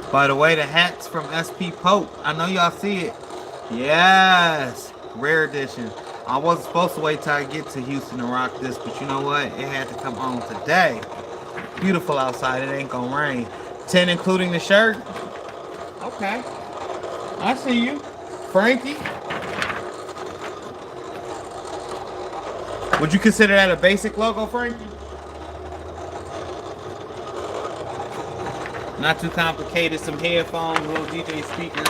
By the way, the hat's from SP Pope. I know y'all see it. Yes, rare edition. I wasn't supposed to wait till I get to Houston to rock this, but you know what? It had to come on today. Beautiful outside. It ain't gonna rain. 10 including the shirt. Okay, I see you, Frankie. Would you consider that a basic logo, Frankie? Not too complicated. Some headphones, a little DJ speaker.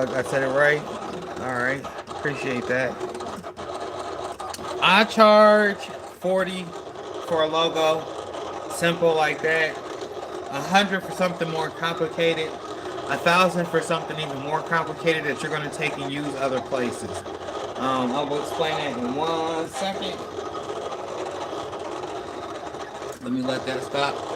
I said it right. All right, appreciate that. I charge 40 for a logo, simple like that. 100 for something more complicated. 1,000 for something even more complicated that you're going to take and use other places. I will explain that in 1 second. Let me let that stop.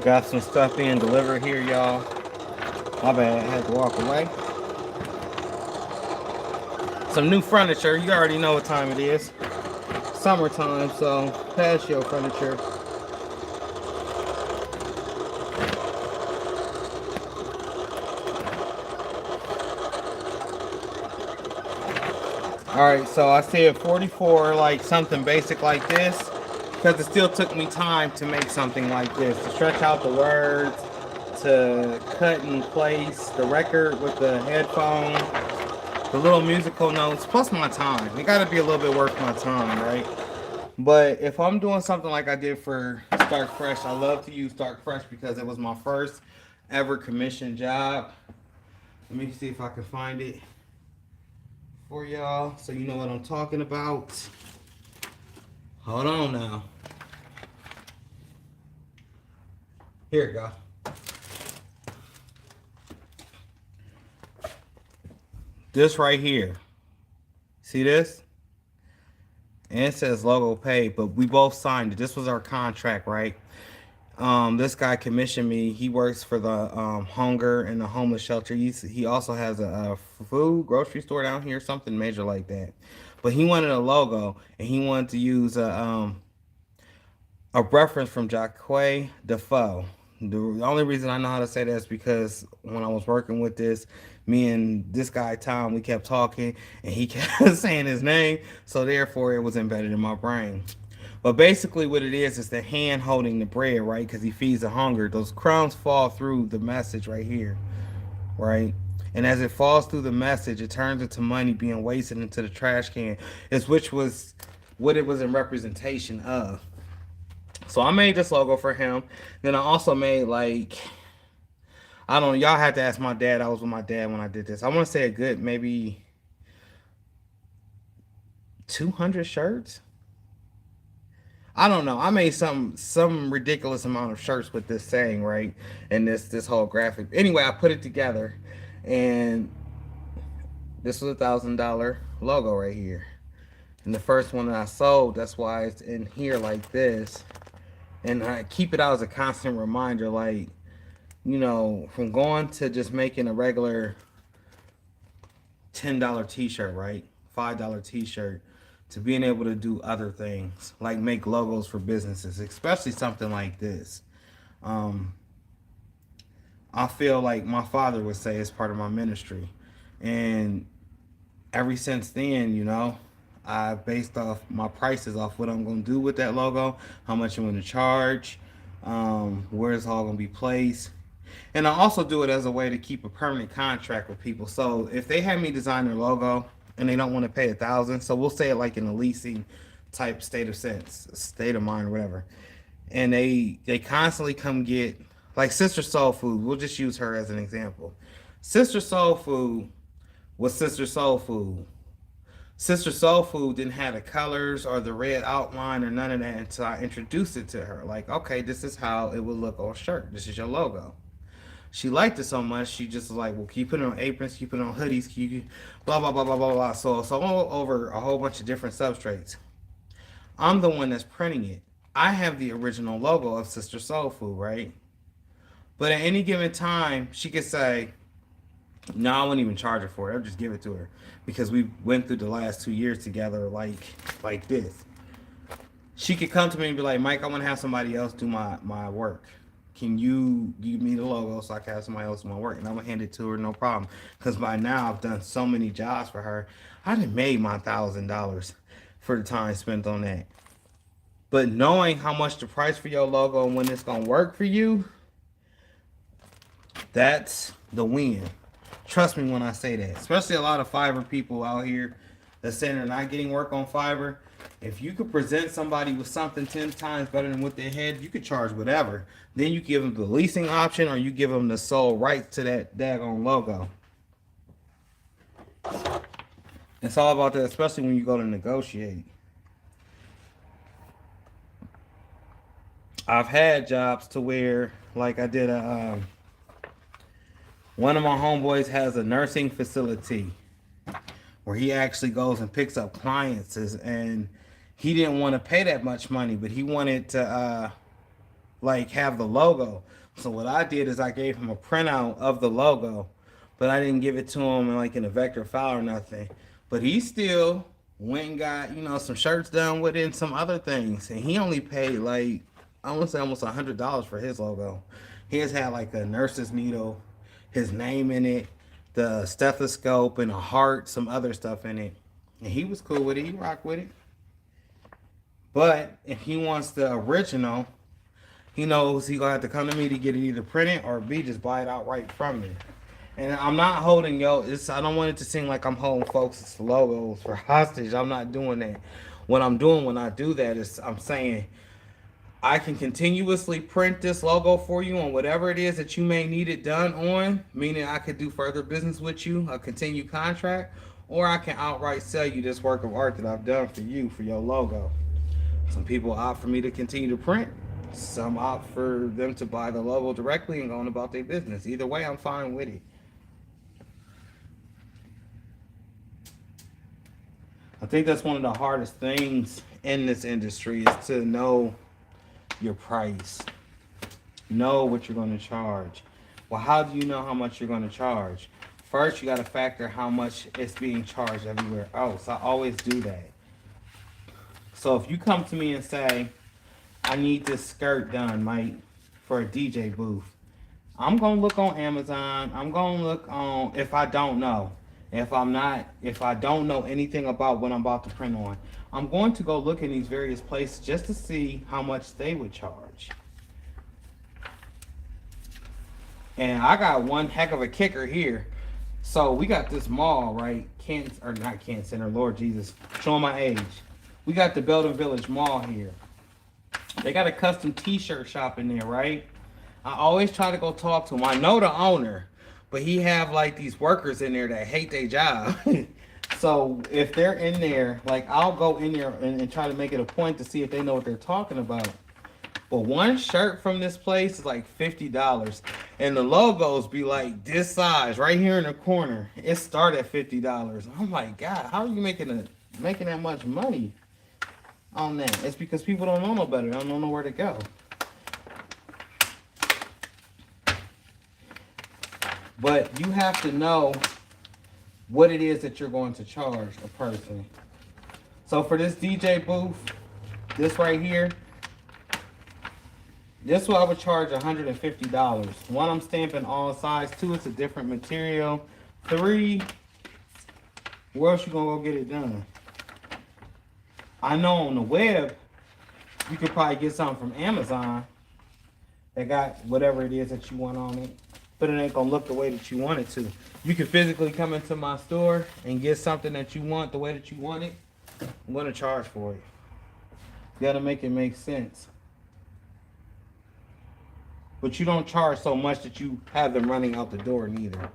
Got some stuff being delivered here, y'all. My bad, I had to walk away. Some new furniture. You already know what time it is. Summertime, so patio furniture. Alright, so I said 44, like something basic like this, because it still took me time to make something like this, to stretch out the words, to cut and place the record with the headphone, the little musical notes, plus my time. It got to be a little bit worth my time, right? But if I'm doing something like I did for Stark Fresh, I love to use Stark Fresh because it was my first ever commission job. Let me see if I can find it for y'all so you know what I'm talking about. Hold on now. Here we go. This right here. See this? And it says logo paid, but we both signed it. This was our contract, right? This guy commissioned me. He works for the hunger and the homeless shelter. He also has a food grocery store down here, something major like that. But he wanted a logo, and he wanted to use a reference from Jacques Defoe. The only reason I know how to say that is because when I was working with this, me and this guy Tom, we kept talking, and he kept saying his name, so therefore it was embedded in my brain. But basically, what it is the hand holding the bread, right? Because he feeds the hunger. Those crumbs fall through the message right here, right? And as it falls through the message, it turns into money being wasted into the trash can, is which was what it was in representation of. So I made this logo for him. Then I also made like, I don't know, y'all had to ask my dad. I was with my dad when I did this. I want to say a good maybe 200 shirts. I don't know. I made some ridiculous amount of shirts with this saying, right? And this whole graphic. Anyway, I put it together, and this was $1,000 logo right here. And the first one that I sold, that's why it's in here like this. And I keep it out as a constant reminder, like, you know, from going to just making a regular $10 t-shirt, right? $5 t-shirt, to being able to do other things like make logos for businesses, especially something like this. Um, I feel like my father would say it's part of my ministry. And ever since then, you know, I based off my prices off what I'm going to do with that logo, how much I'm going to charge, where it's all going to be placed. And I also do it as a way to keep a permanent contract with people. So if they have me design their logo and they don't want to pay $1,000, so we'll say it like in a leasing type state of sense, state of mind, or whatever. And they constantly come get, like Sister Soul Food. We'll just use her as an example. Sister Soul Food was Sister Soul Food. Sister Soul Food didn't have the colors or the red outline or none of that until I introduced it to her. Like, okay, this is how it would look on a shirt. This is your logo. She liked it so much, she just was like, well, can you put it on aprons? Can you put it on hoodies? Can you blah, blah, blah, blah, blah, blah. So over a whole bunch of different substrates. I'm the one that's printing it. I have the original logo of Sister Soul Food, right? But at any given time, she could say, no, I wouldn't even charge her for it. I'll just give it to her. Because we went through the last 2 years together like this. She could come to me and be like, Mike, I want to have somebody else do my work. Can you give me the logo so I can have somebody else do my work? And I'm going to hand it to her, no problem. Because by now I've done so many jobs for her. I done made my $1,000 for the time spent on that. But knowing how much the price for your logo and when it's going to work for you, that's the win. Trust me when I say that. Especially a lot of Fiverr people out here that say they're not getting work on Fiverr. If you could present somebody with something 10 times better than what they had, you could charge whatever. Then you give them the leasing option or you give them the sole right to that daggone logo. It's all about that, especially when you go to negotiate. I've had jobs to where, like I did one of my homeboys has a nursing facility where he actually goes and picks up clients, and he didn't want to pay that much money, but he wanted to like have the logo. So what I did is I gave him a printout of the logo, but I didn't give it to him in a vector file or nothing. But he still went and got, you know, some shirts done with it and some other things, and he only paid like, I want to say almost $100 for his logo. His had like a nurse's needle, his name in it, the stethoscope, and a heart, some other stuff in it. And he was cool with it. He rocked with it. But if he wants the original, he knows he gonna have to come to me to get it either printed or B, just buy it outright from me. And I'm not holding I don't want it to seem like I'm holding folks' logos for hostage. I'm not doing that. What I'm doing when I do that is I'm saying I can continuously print this logo for you on whatever it is that you may need it done on, meaning I could do further business with you, a continued contract, or I can outright sell you this work of art that I've done for you for your logo. Some people opt for me to continue to print. Some opt for them to buy the logo directly and go on about their business. Either way, I'm fine with it. I think that's one of the hardest things in this industry is to know your price. Know what you're going to charge. Well, how do you know how much you're going to charge? First, you got to factor how much it's being charged everywhere else. I always do that. So if you come to me and say, I need this skirt done, Mike, for a DJ booth. I'm gonna look on Amazon. I'm gonna look on if I don't know. If I don't know anything about what I'm about to print on, I'm going to go look in these various places just to see how much they would charge. And I got one heck of a kicker here. So we got this mall, right? Not Kent Center, Lord Jesus, showing my age. We got the Belden Village Mall here. They got a custom t-shirt shop in there, right? I always try to go talk to him. I know the owner, but he have like these workers in there that hate their job. So if they're in there, like I'll go in there and try to make it a point to see if they know what they're talking about. But one shirt from this place is like $50. And the logos be like this size right here in the corner. It start at $50. I'm like, God, how are you making that much money on that? It's because people don't know no better. They don't know where to go. But you have to know what it is that you're going to charge a person. So for this DJ booth, this right here, this one I would charge $150. One, I'm stamping all sides. Two, it's a different material. Three, where else you gonna go get it done? I know on the web, you could probably get something from Amazon that got whatever it is that you want on it, but it ain't gonna look the way that you want it to. You can physically come into my store and get something that you want the way that you want it. I'm gonna charge for it. You gotta make it make sense. But you don't charge so much that you have them running out the door neither.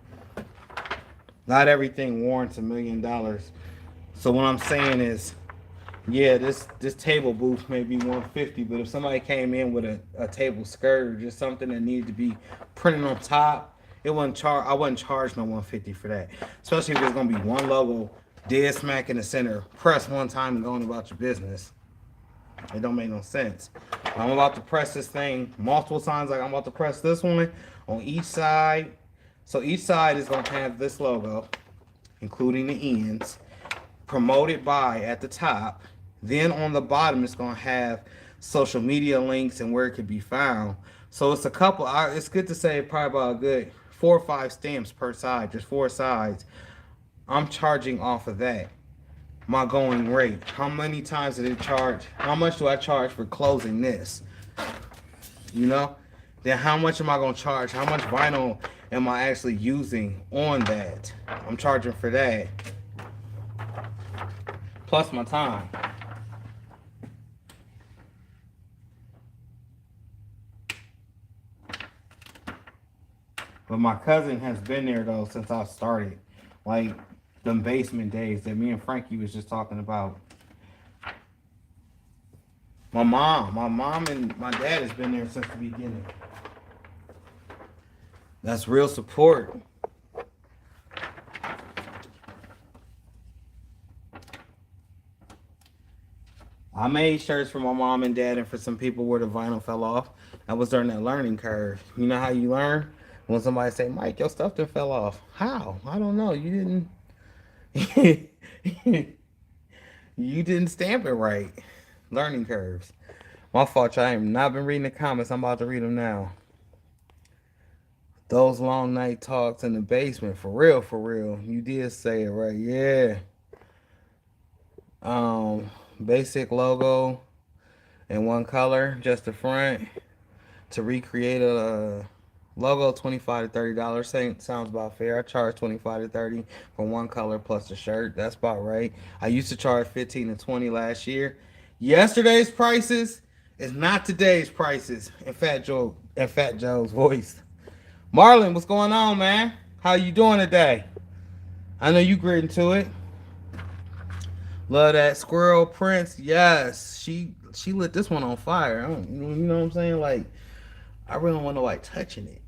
Not everything warrants $1 million. So what I'm saying is, yeah, this table booth may be $150, but if somebody came in with a table skirt or just something that needed to be printed on top, I wouldn't charge no $150 for that. Especially if there's gonna be one logo dead smack in the center, press one time and going about your business. It don't make no sense. I'm about to press this thing multiple times, like I'm about to press this one on each side. So each side is going to have this logo, including the ends, promoted by at the top. Then on the bottom, it's going to have social media links and where it could be found. So it's a couple, it's good to say probably about a good 4 or 5 stamps per side, just 4 sides. I'm charging off of that. My going rate. How many times did it charge? How much do I charge for closing this? You know? Then how much am I going to charge? How much vinyl am I actually using on that? I'm charging for that. Plus my time. But my cousin has been there though since I started. Like them basement days that me and Frankie was just talking about. My mom and my dad has been there since the beginning. That's real support. I made shirts for my mom and dad and for some people where the vinyl fell off. I was during that learning curve. You know how you learn? When somebody say, Mike, your stuff done fell off. How? I don't know. You didn't you didn't stamp it right. Learning curves. My fault, I have not been reading the comments. I'm about to read them now. Those long night talks in the basement. For real, for real. You did say it right. Yeah. Basic logo in one color, just the front. To recreate a logo, $25 to $30. Sounds about fair. I charge $25 to $30 for one color plus the shirt. That's about right. I used to charge $15 to $20 last year. Yesterday's prices is not today's prices. In Fat Joe's voice. Marlon, what's going on, man? How you doing today? I know you gritting to it. Love that Squirrel Prince. Yes, she lit this one on fire. You know what I'm saying? Like, I really don't want to like touching it.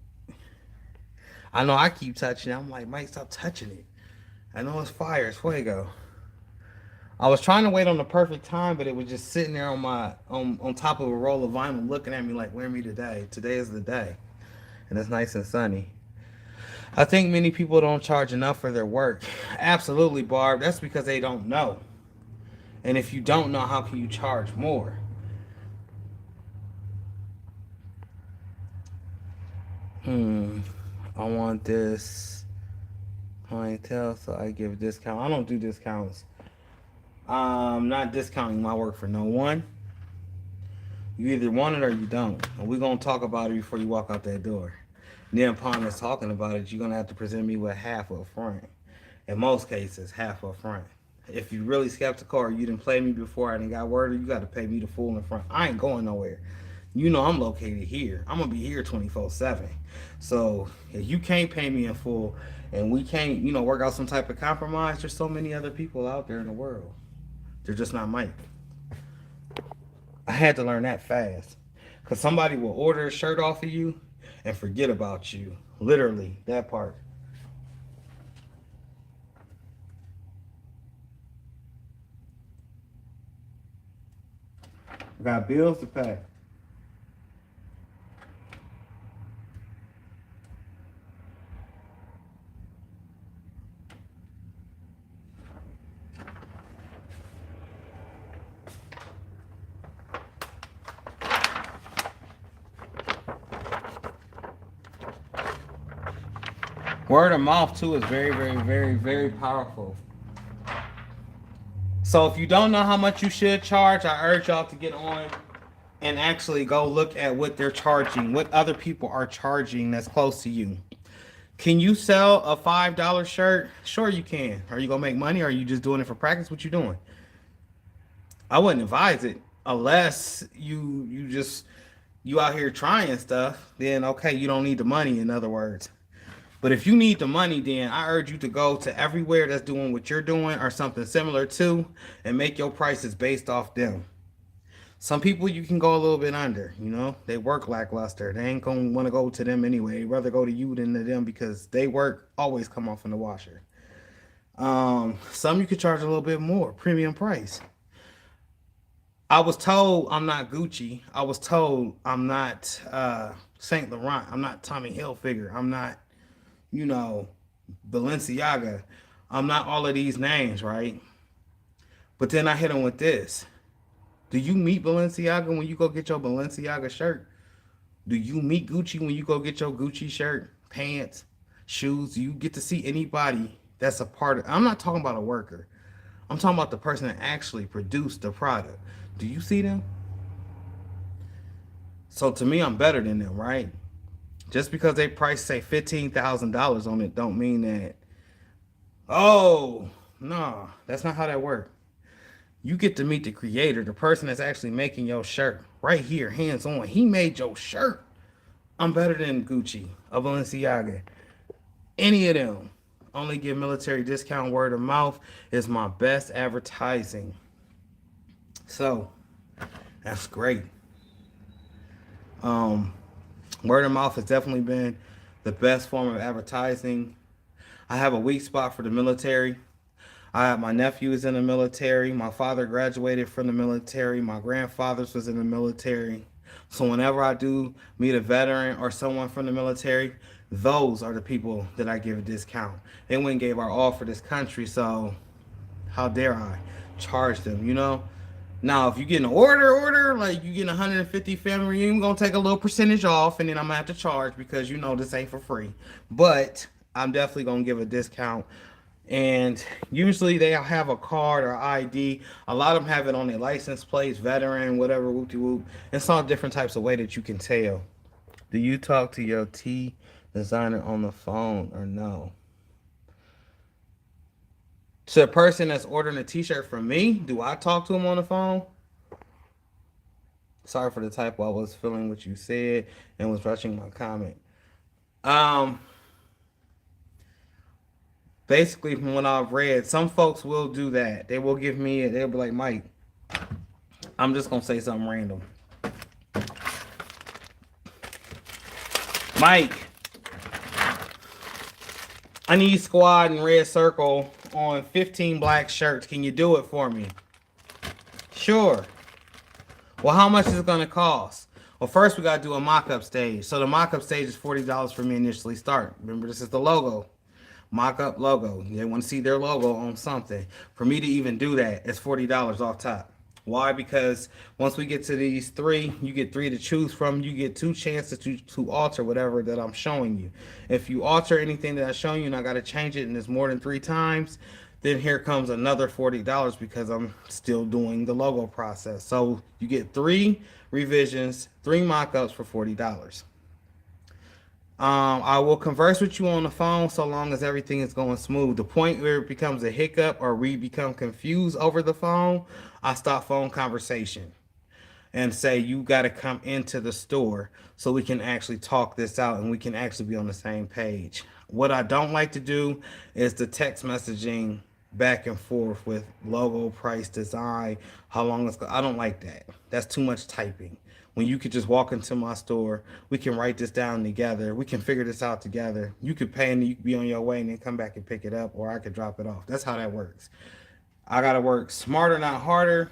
I know I keep touching it. I'm like, Mike, stop touching it. I know it's fire. It's fuego. I was trying to wait on the perfect time, but it was just sitting there on top of a roll of vinyl looking at me like, wear me today. Today is the day. And it's nice and sunny. I think many people don't charge enough for their work. Absolutely, Barb. That's because they don't know. And if you don't know, how can you charge more? I want this clientele, so I give a discount. I don't do discounts. I'm not discounting my work for no one. You either want it or you don't. And we're going to talk about it before you walk out that door. And then upon us talking about it, you're going to have to present me with half up front. In most cases, half up front. If you really skeptical or you didn't play me before I didn't got word, you got to pay me the full in front. I ain't going nowhere. You know I'm located here. I'm going to be here 24/7. So if you can't pay me in full and we can't, work out some type of compromise, there's so many other people out there in the world. They're just not Mike. I had to learn that fast. Because somebody will order a shirt off of you and forget about you. Literally, that part. I got bills to pay. Word of mouth, too, is very, very, very, very powerful. So if you don't know how much you should charge, I urge y'all to get on and actually go look at what they're charging, what other people are charging that's close to you. Can you sell a $5 shirt? Sure you can. Are you gonna make money or are you just doing it for practice? What you doing? I wouldn't advise it unless you out here trying stuff, then okay, you don't need the money, in other words. But if you need the money, then I urge you to go to everywhere that's doing what you're doing or something similar to and make your prices based off them. Some people you can go a little bit under, they work lackluster. They ain't gonna want to go to them anyway. They'd rather go to you than to them because they work always come off in the washer. Some you could charge a little bit more, premium price. I was told I'm not Gucci. I was told I'm not Saint Laurent. I'm not Tommy Hilfiger. I'm not, Balenciaga. I'm not all of these names, right? But then I hit them with this. Do you meet Balenciaga when you go get your Balenciaga shirt? Do you meet Gucci when you go get your Gucci shirt, pants, shoes? Do you get to see anybody that's a part of? I'm not talking about a worker. I'm talking about the person that actually produced the product. Do you see them? So to me, I'm better than them, right? Just because they price say $15,000 on it, don't mean that. Oh no, that's not how that works. You get to meet the creator, the person that's actually making your shirt right here, hands on. He made your shirt. I'm better than Gucci or Balenciaga. Any of them. Only give military discount. Word of mouth is my best advertising. So that's great. Word of mouth has definitely been the best form of advertising. I have a weak spot for the military. My nephew is in the military. My father graduated from the military. My grandfather's was in the military. So whenever I do meet a veteran or someone from the military, those are the people that I give a discount. They went and gave our all for this country, so how dare I charge them, Now, if you get an order, like you get 150 family reunion, I'm going to take a little percentage off, and then I'm going to have to charge because, this ain't for free. But I'm definitely going to give a discount. And usually they have a card or ID. A lot of them have it on their license plates, veteran, whatever, whoop-de-whoop. It's all different types of way that you can tell. Do you talk to your T designer on the phone or no? To the person that's ordering a t-shirt from me, do I talk to him on the phone? Sorry for the typo. I was feeling what you said and was rushing my comment. Basically, from what I've read, some folks will do that. They will give me, they'll be like, Mike, I'm just going to say something random. Mike, I need squad and red circle on 15 black shirts. Can you do it for me? Sure. Well, how much is it going to cost? Well, first we got to do a mock-up stage. So the mock-up stage is $40 for me initially start. Remember, this is the logo. Mock-up logo. They want to see their logo on something. For me to even do that, it's $40 off top. Why? Because once we get to these three, you get three to choose from. You get two chances to alter whatever that I'm showing you. If you alter anything that I'm showing you and I got to change it and it's more than three times, then here comes another $40 because I'm still doing the logo process. So you get three revisions, three mock-ups for $40. I will converse with you on the phone so long as everything is going smooth. The point where it becomes a hiccup or we become confused over the phone, I stop phone conversation and say you got to come into the store so we can actually talk this out and we can actually be on the same page. What I don't like to do is the text messaging back and forth with logo, price, design, how long it's. I don't like that. That's too much typing. When you could just walk into my store, we can write this down together. We can figure this out together. You could pay and you could be on your way and then come back and pick it up, or I could drop it off. That's how that works. I gotta work smarter, not harder.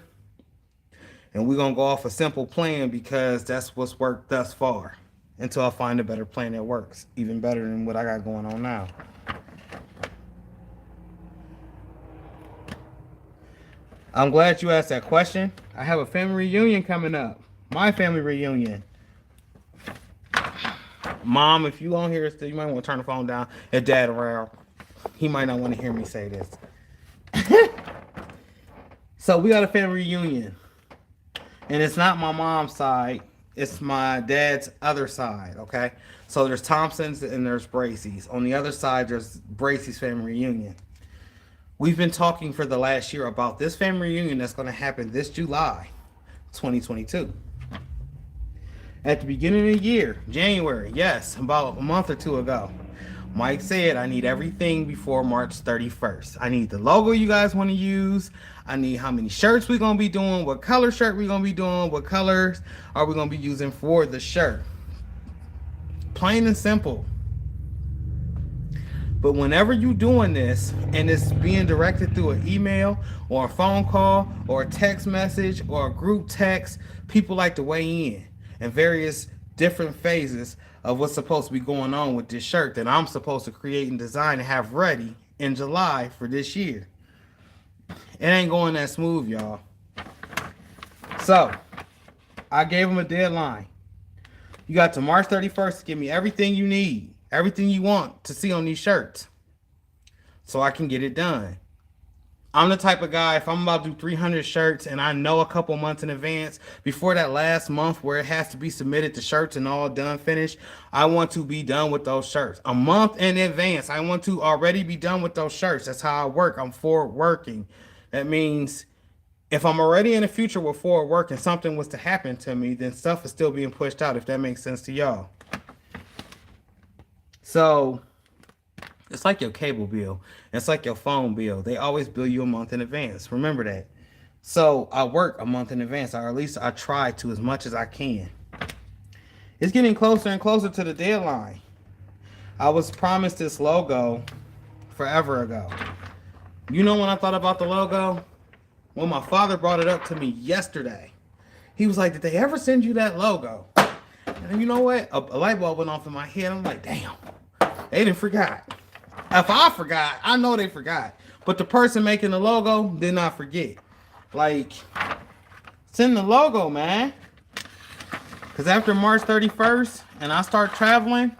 And we're gonna go off a simple plan because that's what's worked thus far. Until I find a better plan that works, even better than what I got going on now. I'm glad you asked that question. I have a family reunion coming up. My family reunion. Mom, if you on here still, you might want to turn the phone down. If Dad around, he might not want to hear me say this. So we got a family reunion. And it's not my mom's side. It's my dad's other side, okay? So there's Thompson's and there's Bracey's. On the other side, there's Bracey's family reunion. We've been talking for the last year about this family reunion that's going to happen this July 2022. At the beginning of the year, January, yes, about a month or two ago, Mike said, I need everything before March 31st. I need the logo you guys want to use. I need how many shirts we're going to be doing, what color shirt we're going to be doing, what colors are we going to be using for the shirt. Plain and simple. But whenever you're doing this and it's being directed through an email or a phone call or a text message or a group text, people like to weigh in various different phases of what's supposed to be going on with this shirt that I'm supposed to create and design and have ready in July for this year. It ain't going that smooth, y'all. So, I gave them a deadline. You got to March 31st to give me everything you need, everything you want to see on these shirts so I can get it done. I'm the type of guy, if I'm about to do 300 shirts and I know a couple months in advance, before that last month where it has to be submitted to shirts and all done, finished, I want to be done with those shirts. A month in advance, I want to already be done with those shirts. That's how I work. I'm forward working. That means if I'm already in the future with forward work and something was to happen to me, then stuff is still being pushed out, if that makes sense to y'all. So it's like your cable bill. It's like your phone bill. They always bill you a month in advance. Remember that. So I work a month in advance, or at least I try to as much as I can. It's getting closer and closer to the deadline. I was promised this logo forever ago. You know when I thought about the logo? When my father brought it up to me yesterday. He was like, did they ever send you that logo? And you know what? A light bulb went off in my head. I'm like, damn, they didn't forgot. If I forgot, I know they forgot. But the person making the logo did not forget. Like, send the logo, man. Because after March 31st and I start traveling,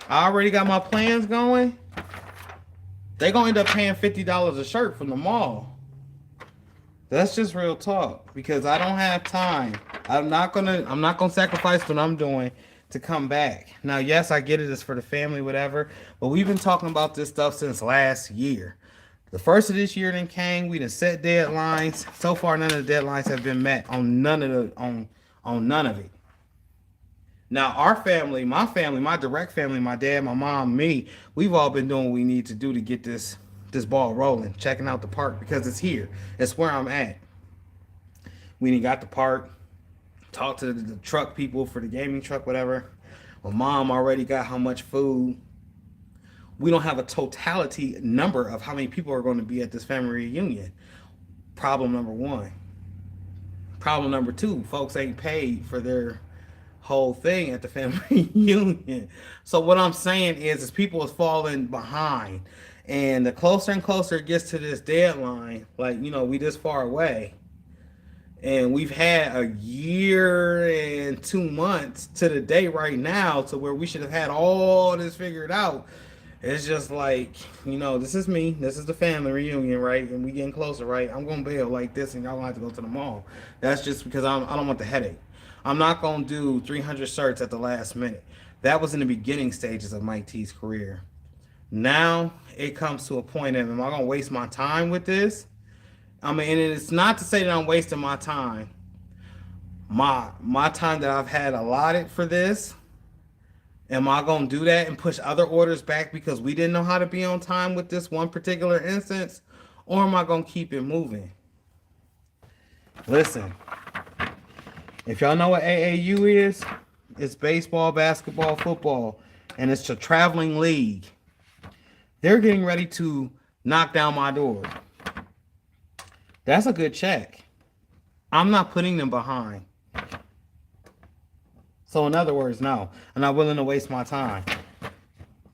I already got my plans going. They're going to end up paying $50 a shirt from the mall. That's just real talk. Because I don't have time. I'm not gonna sacrifice what I'm doing to come back. Now, yes, I get it. It's for the family, whatever. But we've been talking about this stuff since last year. The first of this year then came. We done set deadlines. So far, none of the deadlines have been met on none of it. Now, our family, my direct family, my dad, my mom, me, we've all been doing what we need to do to get this ball rolling, checking out the park because it's here. It's where I'm at. We done got the park. Talk to the truck people for the gaming truck, whatever. My mom already got how much food. We don't have a totality number of how many people are going to be at this family reunion. Problem number one. Problem number two, folks ain't paid for their whole thing at the family reunion. So what I'm saying is people is falling behind. And the closer and closer it gets to this deadline, like, we this far away, And we've had a year and 2 months to the day right now to where we should have had all this figured out. It's just like, this is me. This is the family reunion, right? And we getting closer, right? I'm going to bail like this and y'all going to have to go to the mall. That's just because I don't want the headache. I'm not going to do 300 shirts at the last minute. That was in the beginning stages of Mike T's career. Now it comes to a point of, am I going to waste my time with this? I mean, and it's not to say that I'm wasting my time. My time that I've had allotted for this, am I going to do that and push other orders back because we didn't know how to be on time with this one particular instance? Or am I going to keep it moving? Listen, if y'all know what AAU is, it's baseball, basketball, football, and it's a traveling league. They're getting ready to knock down my door. That's a good check. I'm not putting them behind. So in other words, no, I'm not willing to waste my time.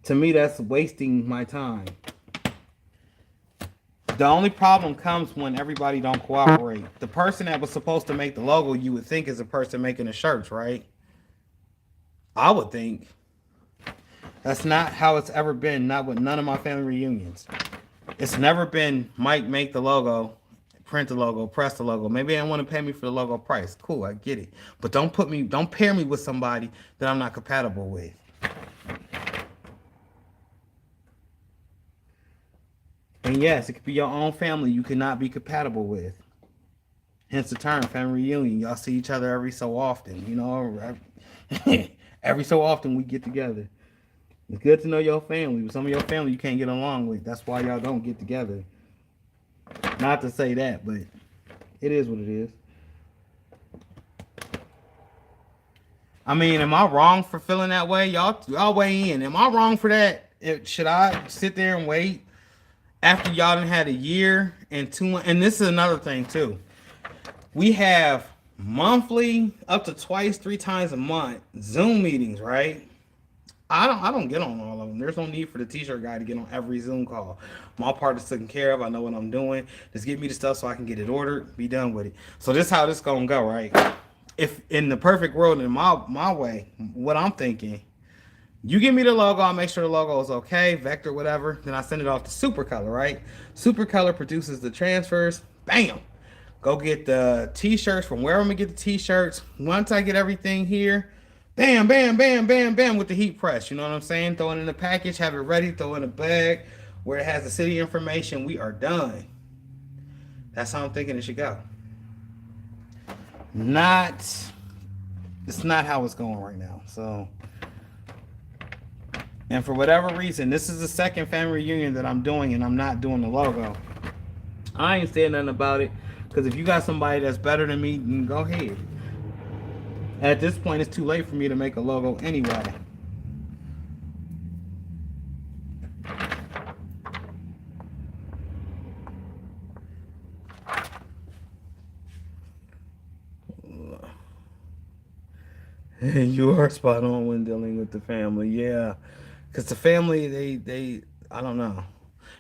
To me, that's wasting my time. The only problem comes when everybody don't cooperate. The person that was supposed to make the logo, you would think, is the person making the shirts, right? I would think. That's not how it's ever been, not with none of my family reunions. It's never been Mike make the logo, print the logo, press the logo. Maybe they don't want to pay me for the logo price. Cool, I get it. But don't pair me with somebody that I'm not compatible with. And yes, it could be your own family you cannot be compatible with. Hence the term family reunion. Y'all see each other every so often, every so often we get together. It's good to know your family, but some of your family you can't get along with. That's why y'all don't get together. Not to say that, but it is what it is. I mean, am I wrong for feeling that way? Y'all weigh in. Am I wrong for that? Should I sit there and wait after y'all done had a year and 2 months? And this is another thing too. We have monthly, up to twice, 3 times a month Zoom meetings, right? I don't get on all of them. There's no need for the t-shirt guy to get on every Zoom call. My part is taken care of. I know what I'm doing. Just give me the stuff so I can get it ordered, be done with it. So this is how this gonna go, right? If in the perfect world, in my way, what I'm thinking, you give me the logo, I'll make sure the logo is okay, vector, whatever. Then I send it off to Supercolor, right? Supercolor produces the transfers. Bam! Go get the t-shirts from where I'm gonna get the t-shirts. Once I get everything here, bam, bam, bam, bam, bam with the heat press. You know what I'm saying? Throw it in the package, have it ready, throw it in a bag where it has the city information. We are done. That's how I'm thinking it should go. It's not how it's going right now. So, and for whatever reason, this is the second family reunion that I'm doing and I'm not doing the logo. I ain't saying nothing about it because if you got somebody that's better than me, then go ahead. At this point, it's too late for me to make a logo anyway. You are spot on when dealing with the family, yeah. Because the family, they, I don't know.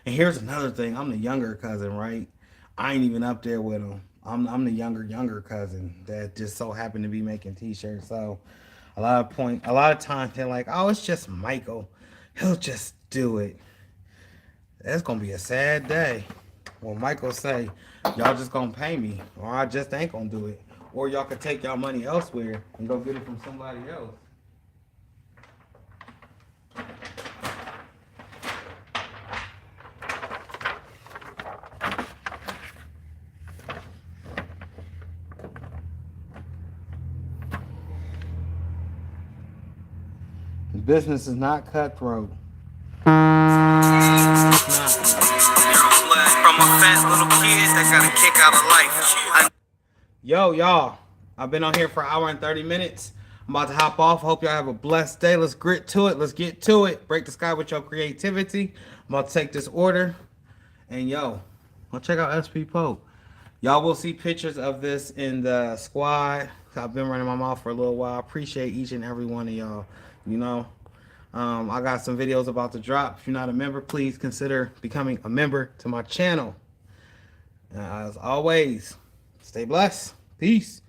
And here's another thing. I'm the younger cousin, right? I ain't even up there with them. I'm the younger cousin that just so happened to be making t-shirts. So a lot of times they're like, oh, it's just Michael. He'll just do it. That's gonna be a sad day when Michael say, y'all just gonna pay me, or I just ain't gonna do it. Or y'all could take y'all money elsewhere and go get it from somebody else. Business is not cutthroat. It's not. From a fat little kid that got a kick out of life. Yo, y'all. I've been on here for an hour and 30 minutes. I'm about to hop off. Hope y'all have a blessed day. Let's grit to it. Let's get to it. Break the sky with your creativity. I'm about to take this order. And yo, go check out SP Pope. Y'all will see pictures of this in the squad. I've been running my mouth for a little while. I appreciate each and every one of y'all. I got some videos about to drop. If you're not a member, please consider becoming a member to my channel. As always, stay blessed. Peace.